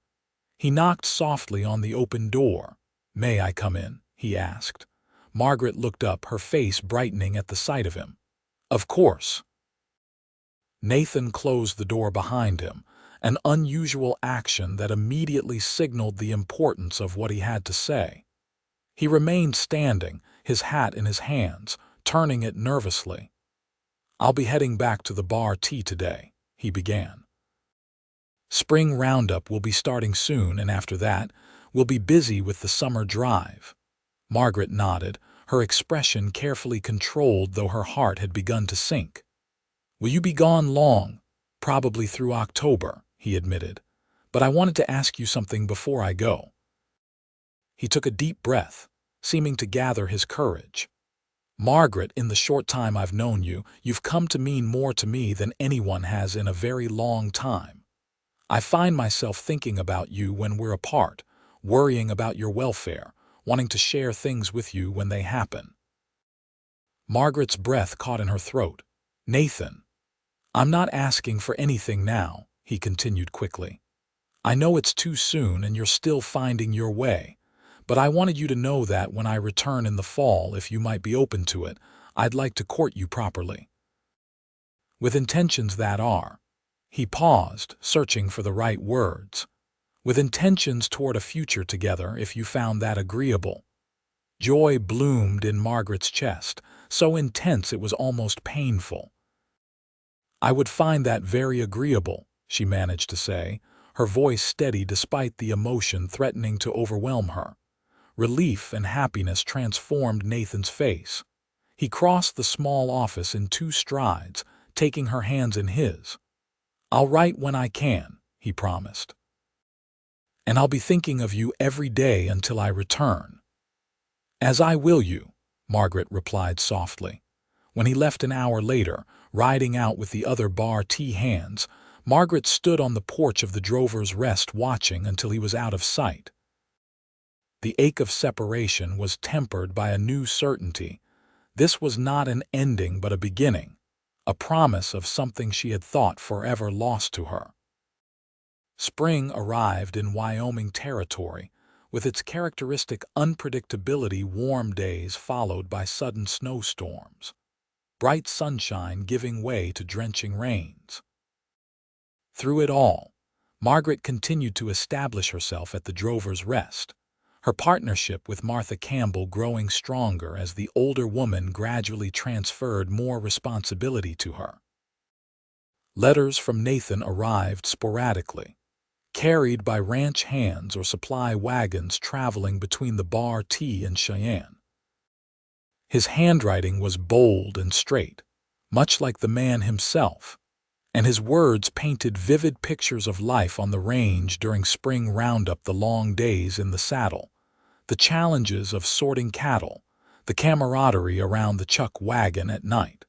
He knocked softly on the open door. "May I come in?" he asked. Margaret looked up, her face brightening at the sight of him. "Of course." Nathan closed the door behind him, an unusual action that immediately signaled the importance of what he had to say. He remained standing, his hat in his hands, turning it nervously. "I'll be heading back to the Bar T today," he began. Spring roundup will be starting soon, and after that, we'll be busy with the summer drive." Margaret nodded, her expression carefully controlled though her heart had begun to sink. "Will you be gone long?" "Probably through October," he admitted. "But I wanted to ask you something before I go." He took a deep breath, seeming to gather his courage. "Margaret, in the short time I've known you, you've come to mean more to me than anyone has in a very long time. I find myself thinking about you when we're apart, worrying about your welfare, wanting to share things with you when they happen." Margaret's breath caught in her throat. "Nathan, I'm not asking for anything now," he continued quickly. "I know it's too soon and you're still finding your way, but I wanted you to know that when I return in the fall, if you might be open to it, I'd like to court you properly. With intentions that are—" He paused, searching for the right words. "With intentions toward a future together, if you found that agreeable." Joy bloomed in Margaret's chest, so intense it was almost painful. "I would find that very agreeable," she managed to say, her voice steady despite the emotion threatening to overwhelm her. Relief and happiness transformed Nathan's face. He crossed the small office in 2 strides, taking her hands in his. "I'll write when I can," he promised. "And I'll be thinking of you every day until I return." "As I will you," Margaret replied softly. When he left an hour later, riding out with the other Bar T hands, Margaret stood on the porch of the Drover's Rest watching until he was out of sight. The ache of separation was tempered by a new certainty. This was not an ending but a beginning, a promise of something she had thought forever lost to her. Spring arrived in Wyoming territory, with its characteristic unpredictability, warm days followed by sudden snowstorms, bright sunshine giving way to drenching rains. Through it all, Margaret continued to establish herself at the Drover's Rest, her partnership with Martha Campbell growing stronger as the older woman gradually transferred more responsibility to her. Letters from Nathan arrived sporadically, carried by ranch hands or supply wagons traveling between the Bar T and Cheyenne. His handwriting was bold and straight, much like the man himself, and his words painted vivid pictures of life on the range during spring roundup, the long days in the saddle, the challenges of sorting cattle, the camaraderie around the chuck wagon at night.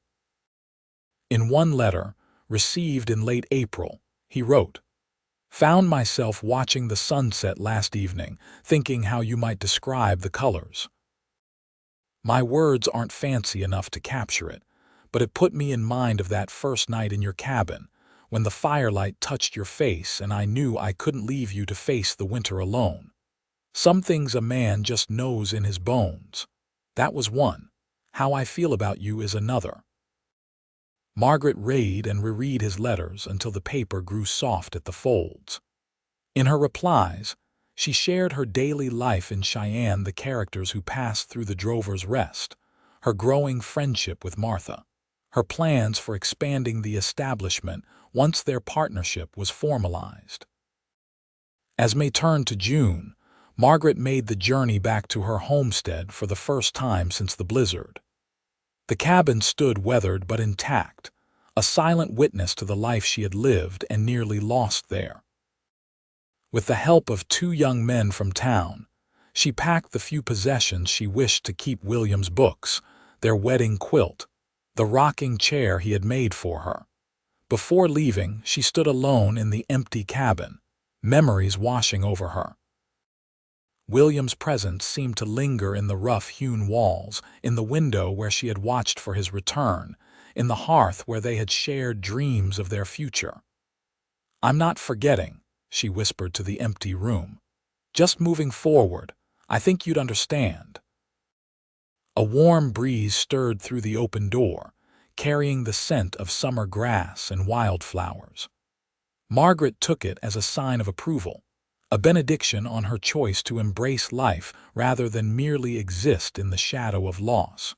In one letter, received in late April, he wrote, "Found myself watching the sunset last evening, thinking how you might describe the colors. My words aren't fancy enough to capture it, but it put me in mind of that first night in your cabin, when the firelight touched your face and I knew I couldn't leave you to face the winter alone. Some things a man just knows in his bones. That was one. How I feel about you is another." Margaret read and reread his letters until the paper grew soft at the folds. In her replies, she shared her daily life in Cheyenne, the characters who passed through the Drover's Rest, her growing friendship with Martha, her plans for expanding the establishment once their partnership was formalized. As May turned to June, Margaret made the journey back to her homestead for the first time since the blizzard. The cabin stood weathered but intact, a silent witness to the life she had lived and nearly lost there. With the help of 2 young men from town, she packed the few possessions she wished to keep: William's books, their wedding quilt, the rocking chair he had made for her. Before leaving, she stood alone in the empty cabin, memories washing over her. William's presence seemed to linger in the rough-hewn walls, in the window where she had watched for his return, in the hearth where they had shared dreams of their future. "I'm not forgetting," she whispered to the empty room. "Just moving forward. I think you'd understand." A warm breeze stirred through the open door, carrying the scent of summer grass and wildflowers. Margaret took it as a sign of approval, a benediction on her choice to embrace life rather than merely exist in the shadow of loss.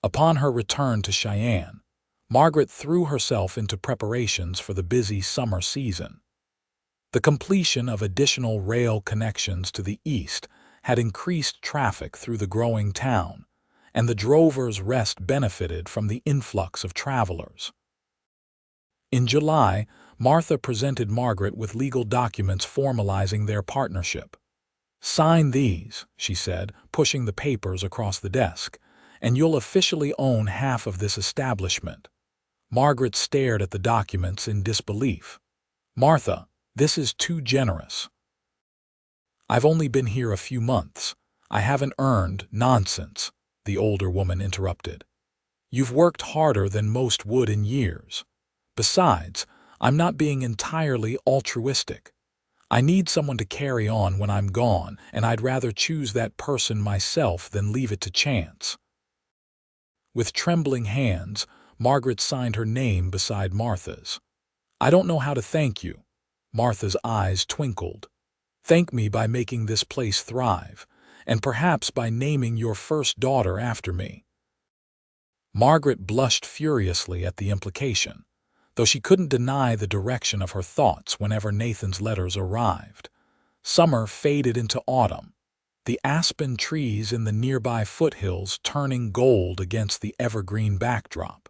Upon her return to Cheyenne, Margaret threw herself into preparations for the busy summer season. The completion of additional rail connections to the east had increased traffic through the growing town, and the Drovers' Rest benefited from the influx of travelers. In July, Martha presented Margaret with legal documents formalizing their partnership. "Sign these," she said, pushing the papers across the desk, "and you'll officially own half of this establishment." Margaret stared at the documents in disbelief. "Martha, this is too generous." "I've only been here a few months. I haven't earned—" "Nonsense," the older woman interrupted. "You've worked harder than most would in years. Besides, I'm not being entirely altruistic. I need someone to carry on when I'm gone, and I'd rather choose that person myself than leave it to chance." With trembling hands, Margaret signed her name beside Martha's. "I don't know how to thank you." Martha's eyes twinkled. "Thank me by making this place thrive, and perhaps by naming your first daughter after me." Margaret blushed furiously at the implication, though she couldn't deny the direction of her thoughts whenever Nathan's letters arrived. Summer faded into autumn, the aspen trees in the nearby foothills turning gold against the evergreen backdrop.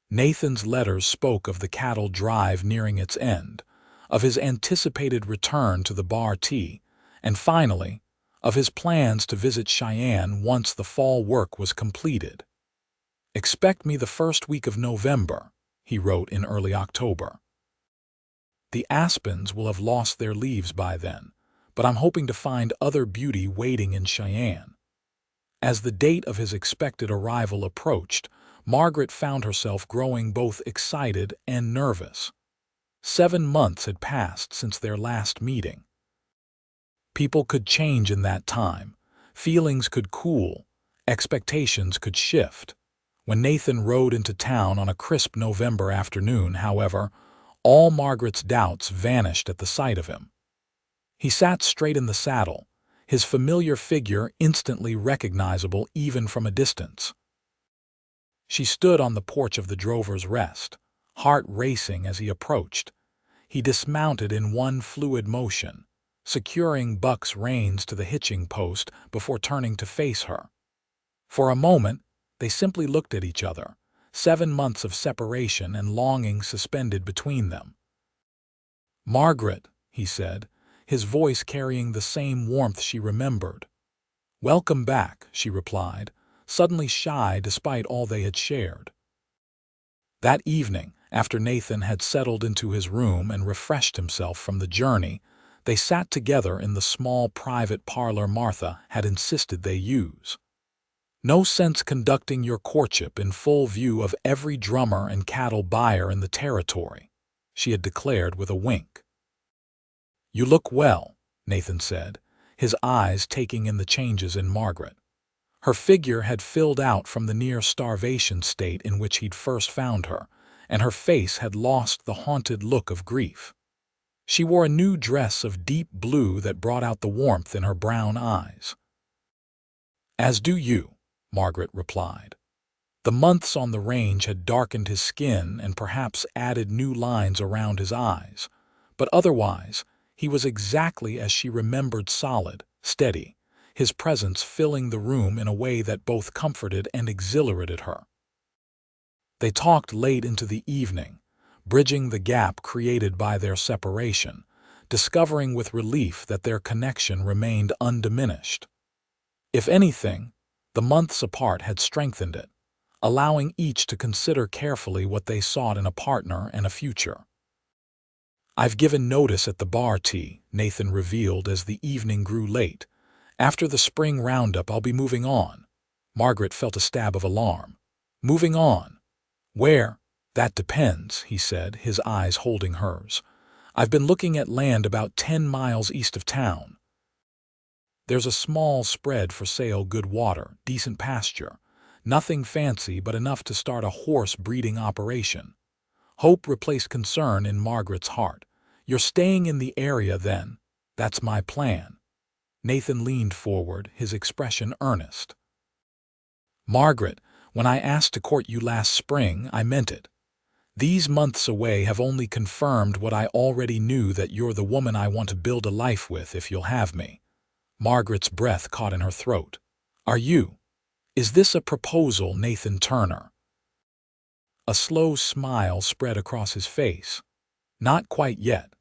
Nathan's letters spoke of the cattle drive nearing its end, of his anticipated return to the Bar T, and finally, of his plans to visit Cheyenne once the fall work was completed. "Expect me the first week of November," he wrote in early October. "The aspens will have lost their leaves by then, but I'm hoping to find other beauty waiting in Cheyenne." As the date of his expected arrival approached, Margaret found herself growing both excited and nervous. 7 months had passed since their last meeting. People could change in that time, feelings could cool, expectations could shift. When Nathan rode into town on a crisp November afternoon, however, all Margaret's doubts vanished at the sight of him. He sat straight in the saddle, his familiar figure instantly recognizable even from a distance. She stood on the porch of the Drovers' Rest, heart racing as he approached. He dismounted in one fluid motion, securing Buck's reins to the hitching post before turning to face her. For a moment, they simply looked at each other, 7 months of separation and longing suspended between them. "Margaret," he said, his voice carrying the same warmth she remembered. "Welcome back," she replied, suddenly shy despite all they had shared. That evening, after Nathan had settled into his room and refreshed himself from the journey, they sat together in the small private parlor Martha had insisted they use. "No sense conducting your courtship in full view of every drummer and cattle buyer in the territory," she had declared with a wink. "You look well," Nathan said, his eyes taking in the changes in Margaret. Her figure had filled out from the near-starvation state in which he'd first found her, and her face had lost the haunted look of grief. She wore a new dress of deep blue that brought out the warmth in her brown eyes. "As do you," Margaret replied. The months on the range had darkened his skin and perhaps added new lines around his eyes, but otherwise, he was exactly as she remembered, solid, steady, his presence filling the room in a way that both comforted and exhilarated her. They talked late into the evening, bridging the gap created by their separation, discovering with relief that their connection remained undiminished. If anything, the months apart had strengthened it, allowing each to consider carefully what they sought in a partner and a future. "I've given notice at the Bar T," Nathan revealed as the evening grew late. "After the spring roundup, I'll be moving on." Margaret felt a stab of alarm. "Moving on? Where?" "That depends," he said, his eyes holding hers. "I've been looking at land about 10 miles east of town. There's a small spread for sale, good water, decent pasture. Nothing fancy, but enough to start a horse breeding operation." Hope replaced concern in Margaret's heart. "You're staying in the area then?" "That's my plan." Nathan leaned forward, his expression earnest. "Margaret, when I asked to court you last spring, I meant it. These months away have only confirmed what I already knew, that you're the woman I want to build a life with if you'll have me." Margaret's breath caught in her throat. "Are you? Is this a proposal, Nathan Turner?" A slow smile spread across his face. "Not quite yet.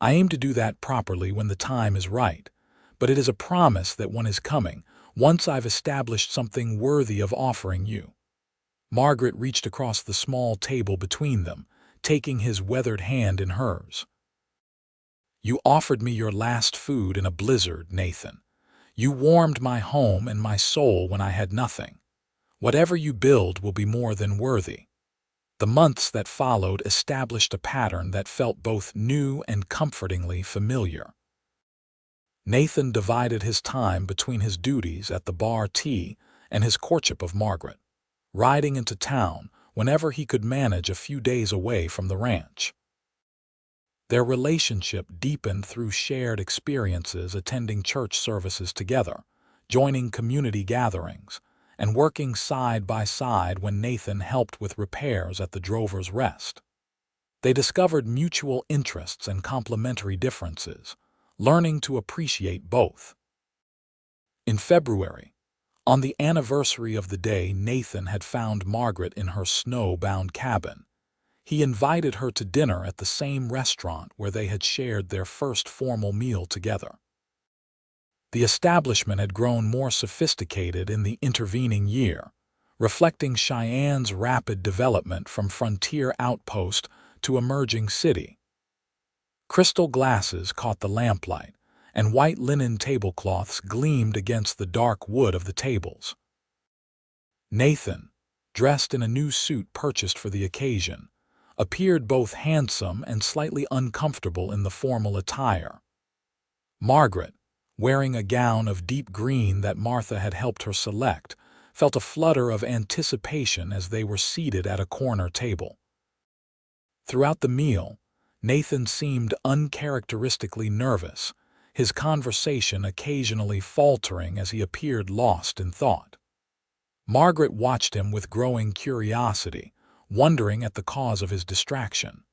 I aim to do that properly when the time is right. But it is a promise that one is coming, once I've established something worthy of offering you." Margaret reached across the small table between them, taking his weathered hand in hers. "You offered me your last food in a blizzard, Nathan. You warmed my home and my soul when I had nothing. Whatever you build will be more than worthy." The months that followed established a pattern that felt both new and comfortingly familiar. Nathan divided his time between his duties at the bar tea and his courtship of Margaret, riding into town whenever he could manage a few days away from the ranch. Their relationship deepened through shared experiences, attending church services together, joining community gatherings, and working side by side when Nathan helped with repairs at the Drover's Rest. They discovered mutual interests and complementary differences, learning to appreciate both. In February, on the anniversary of the day Nathan had found Margaret in her snow-bound cabin, he invited her to dinner at the same restaurant where they had shared their first formal meal together. The establishment had grown more sophisticated in the intervening year, reflecting Cheyenne's rapid development from frontier outpost to emerging city. Crystal glasses caught the lamplight, and white linen tablecloths gleamed against the dark wood of the tables. Nathan, dressed in a new suit purchased for the occasion, appeared both handsome and slightly uncomfortable in the formal attire. Margaret, wearing a gown of deep green that Martha had helped her select, felt a flutter of anticipation as they were seated at a corner table. Throughout the meal, Nathan seemed uncharacteristically nervous, his conversation occasionally faltering as he appeared lost in thought. Margaret watched him with growing curiosity, wondering at the cause of his distraction.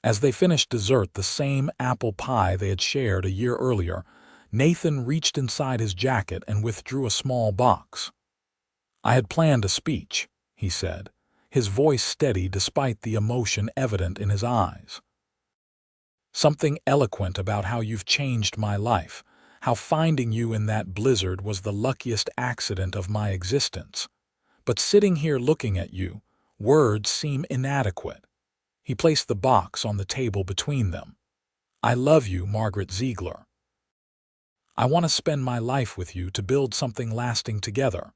As they finished dessert, the same apple pie they had shared a year earlier, Nathan reached inside his jacket and withdrew a small box. "I had planned a speech," he said, his voice steady despite the emotion evident in his eyes. "Something eloquent about how you've changed my life, how finding you in that blizzard was the luckiest accident of my existence. But sitting here looking at you, words seem inadequate." He placed the box on the table between them. "I love you, Margaret Ziegler. I want to spend my life with you to build something lasting together.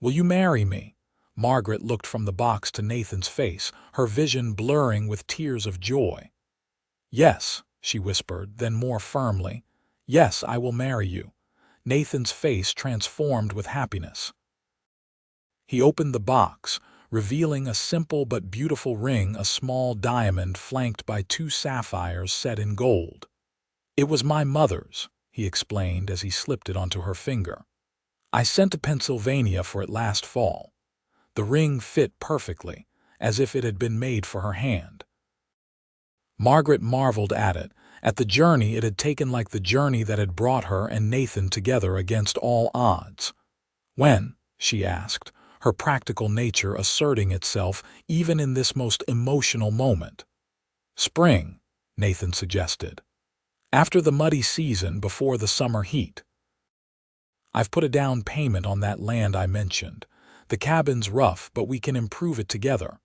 Will you marry me?" Margaret looked from the box to Nathan's face, her vision blurring with tears of joy. "Yes," she whispered, then more firmly, "Yes, I will marry you." Nathan's face transformed with happiness. He opened the box, revealing a simple but beautiful ring, a small diamond flanked by 2 sapphires set in gold. "It was my mother's," he explained as he slipped it onto her finger. "I sent to Pennsylvania for it last fall." The ring fit perfectly, as if it had been made for her hand. Margaret marveled at it, at the journey it had taken, like the journey that had brought her and Nathan together against all odds. "When?" she asked, her practical nature asserting itself even in this most emotional moment. "Spring," Nathan suggested. "After the muddy season, before the summer heat. I've put a down payment on that land I mentioned. The cabin's rough, but we can improve it together.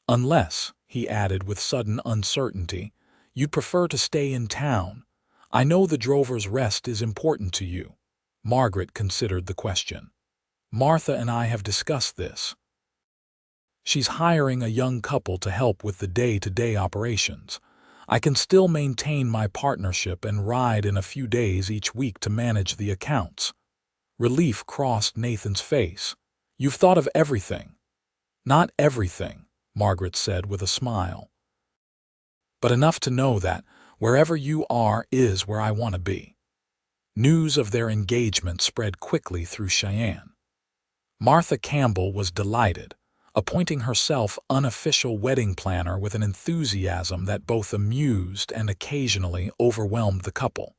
Unless," he added with sudden uncertainty, "you'd prefer to stay in town. I know the Drover's Rest is important to you." Margaret considered the question. "Martha and I have discussed this. She's hiring a young couple to help with the day-to-day operations. I can still maintain my partnership and ride in a few days each week to manage the accounts." Relief crossed Nathan's face. "You've thought of everything." "Not everything," Margaret said with a smile. "But enough to know that wherever you are is where I want to be." News of their engagement spread quickly through Cheyenne. Martha Campbell was delighted, appointing herself unofficial wedding planner with an enthusiasm that both amused and occasionally overwhelmed the couple.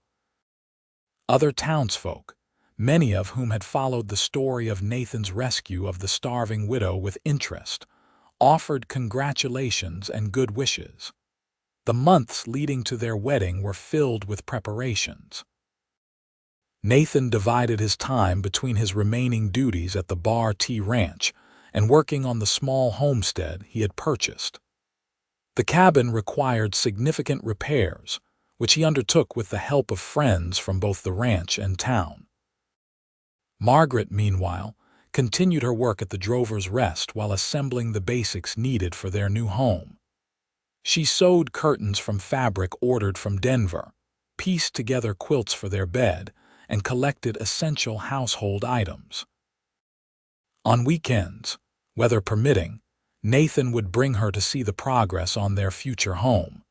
Other townsfolk, many of whom had followed the story of Nathan's rescue of the starving widow with interest, offered congratulations and good wishes. The months leading to their wedding were filled with preparations. Nathan divided his time between his remaining duties at the Bar T Ranch and working on the small homestead he had purchased. The cabin required significant repairs, which he undertook with the help of friends from both the ranch and town. Margaret, meanwhile, continued her work at the Drover's Rest while assembling the basics needed for their new home. She sewed curtains from fabric ordered from Denver, pieced together quilts for their bed, and collected essential household items. On weekends, weather permitting, Nathan would bring her to see the progress on their future home.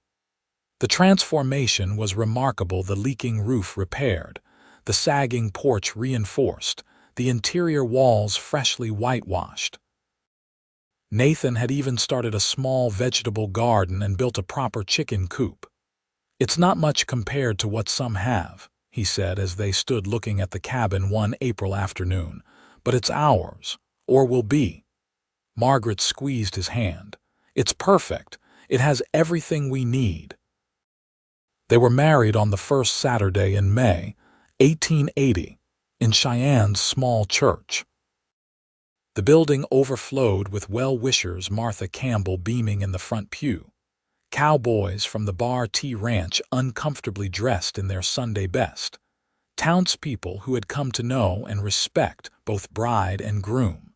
The transformation was remarkable: the leaking roof repaired, the sagging porch reinforced, the interior walls freshly whitewashed. Nathan had even started a small vegetable garden and built a proper chicken coop. "It's not much compared to what some have," he said as they stood looking at the cabin one April afternoon, "but it's ours, or will be." Margaret squeezed his hand. "It's perfect. It has everything we need." They were married on the first Saturday in May, 1880, in Cheyenne's small church. The building overflowed with well-wishers, Martha Campbell beaming in the front pew, cowboys from the Bar T Ranch uncomfortably dressed in their Sunday best, townspeople who had come to know and respect both bride and groom.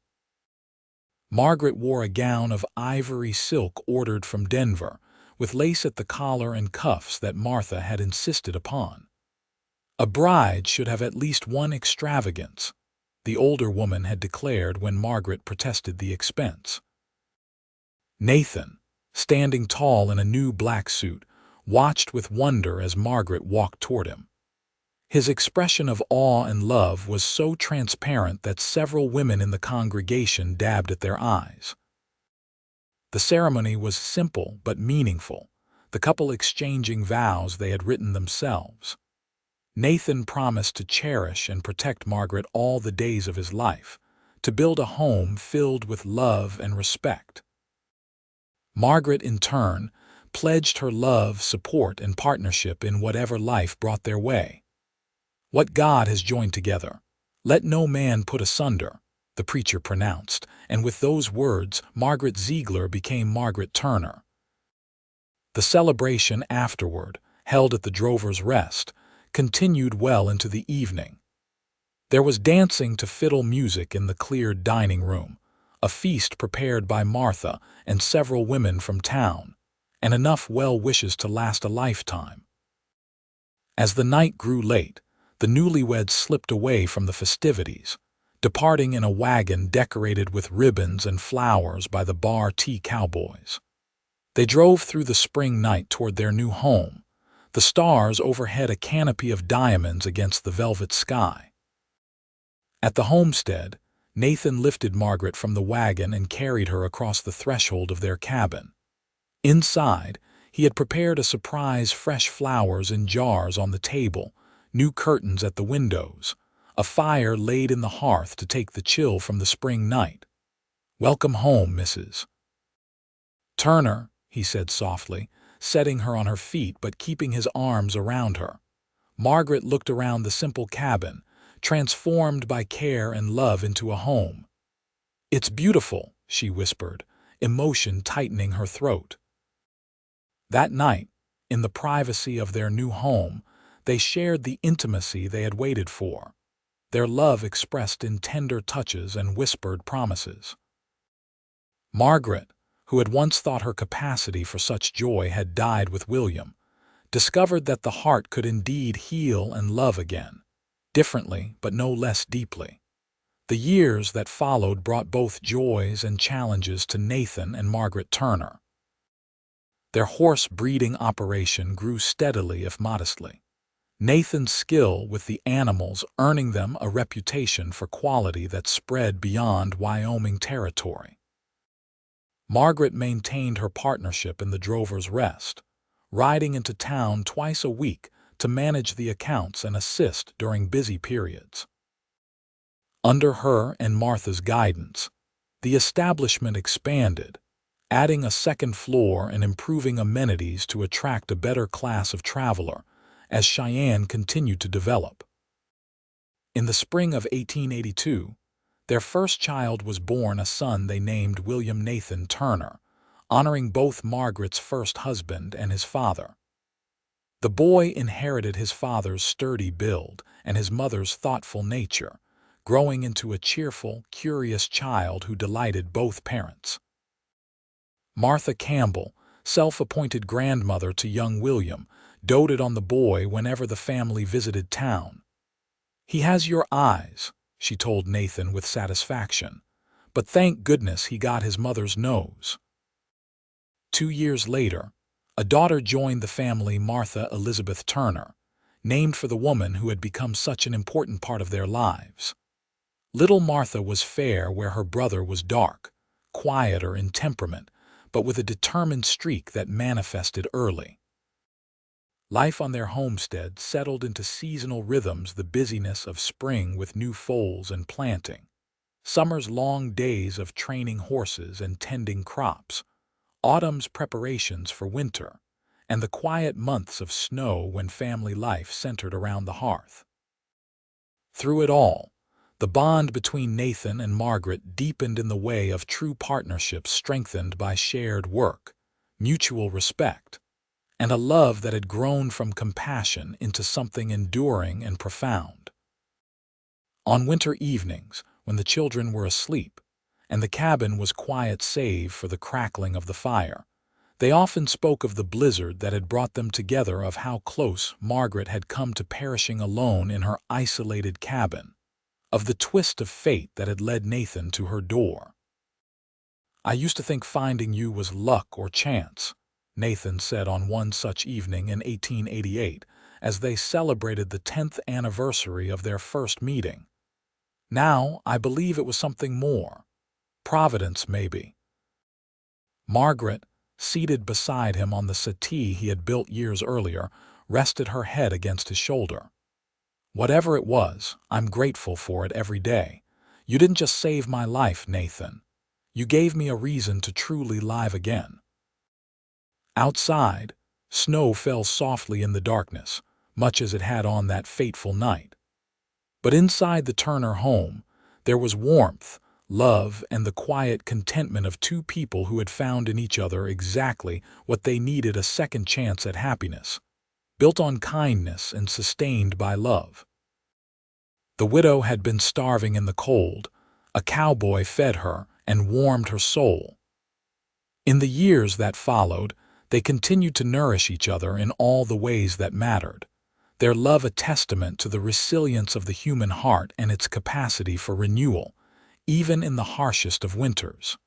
Margaret wore a gown of ivory silk ordered from Denver, with lace at the collar and cuffs that Martha had insisted upon. A bride should have at least one extravagance, the older woman had declared when Margaret protested the expense. Nathan, standing tall in a new black suit, watched with wonder as Margaret walked toward him. His expression of awe and love was so transparent that several women in the congregation dabbed at their eyes. The ceremony was simple but meaningful, the couple exchanging vows they had written themselves. Nathan promised to cherish and protect Margaret all the days of his life, to build a home filled with love and respect. Margaret, in turn, pledged her love, support, and partnership in whatever life brought their way. "What God has joined together, let no man put asunder," the preacher pronounced, and with those words Margaret Ziegler became Margaret Turner. The celebration afterward, held at the Drover's Rest, continued well into the evening. There was dancing to fiddle music in the cleared dining room, a feast prepared by Martha and several women from town, and enough well wishes to last a lifetime. As the night grew late, the newlyweds slipped away from the festivities, departing in a wagon decorated with ribbons and flowers by the Bar T Cowboys. They drove through the spring night toward their new home, the stars overhead a canopy of diamonds against the velvet sky. At the homestead, Nathan lifted Margaret from the wagon and carried her across the threshold of their cabin. Inside, he had prepared a surprise: fresh flowers in jars on the table, new curtains at the windows, a fire laid in the hearth to take the chill from the spring night. "Welcome home, Mrs. Turner," he said softly, setting her on her feet but keeping his arms around her. Margaret looked around the simple cabin, transformed by care and love into a home. "It's beautiful," she whispered, emotion tightening her throat. That night, in the privacy of their new home, they shared the intimacy they had waited for, their love expressed in tender touches and whispered promises. Margaret, who had once thought her capacity for such joy had died with William, discovered that the heart could indeed heal and love again, differently but no less deeply. The years that followed brought both joys and challenges to Nathan and Margaret Turner. Their horse breeding operation grew steadily if modestly, Nathan's skill with the animals earning them a reputation for quality that spread beyond Wyoming territory. Margaret maintained her partnership in the Drover's Rest, riding into town twice a week to manage the accounts and assist during busy periods. Under her and Martha's guidance, the establishment expanded, adding a second floor and improving amenities to attract a better class of traveler as Cheyenne continued to develop. In the spring of 1882, their first child was born, a son they named William Nathan Turner, honoring both Margaret's first husband and his father. The boy inherited his father's sturdy build and his mother's thoughtful nature, growing into a cheerful, curious child who delighted both parents. Martha Campbell, self-appointed grandmother to young William, doted on the boy whenever the family visited town. "He has your eyes," she told Nathan with satisfaction, "but thank goodness he got his mother's nose." 2 years later, a daughter joined the family, Martha Elizabeth Turner, named for the woman who had become such an important part of their lives. Little Martha was fair where her brother was dark, quieter in temperament, but with a determined streak that manifested early. Life on their homestead settled into seasonal rhythms, the busyness of spring with new foals and planting, summer's long days of training horses and tending crops, autumn's preparations for winter, and the quiet months of snow when family life centered around the hearth. Through it all, the bond between Nathan and Margaret deepened in the way of true partnerships strengthened by shared work, mutual respect, and a love that had grown from compassion into something enduring and profound. On winter evenings, when the children were asleep, and the cabin was quiet save for the crackling of the fire, they often spoke of the blizzard that had brought them together, of how close Margaret had come to perishing alone in her isolated cabin, of the twist of fate that had led Nathan to her door. "I used to think finding you was luck or chance," Nathan said on one such evening in 1888 as they celebrated the 10th anniversary of their first meeting. "Now I believe it was something more. Providence, maybe." Margaret, seated beside him on the settee he had built years earlier, rested her head against his shoulder. "Whatever it was, I'm grateful for it every day. You didn't just save my life, Nathan. You gave me a reason to truly live again." Outside, snow fell softly in the darkness, much as it had on that fateful night. But inside the Turner home, there was warmth, love, and the quiet contentment of two people who had found in each other exactly what they needed: a second chance at happiness, built on kindness and sustained by love. The widow had been starving in the cold. A cowboy fed her and warmed her soul. In the years that followed, they continued to nourish each other in all the ways that mattered, their love a testament to the resilience of the human heart and its capacity for renewal, even in the harshest of winters.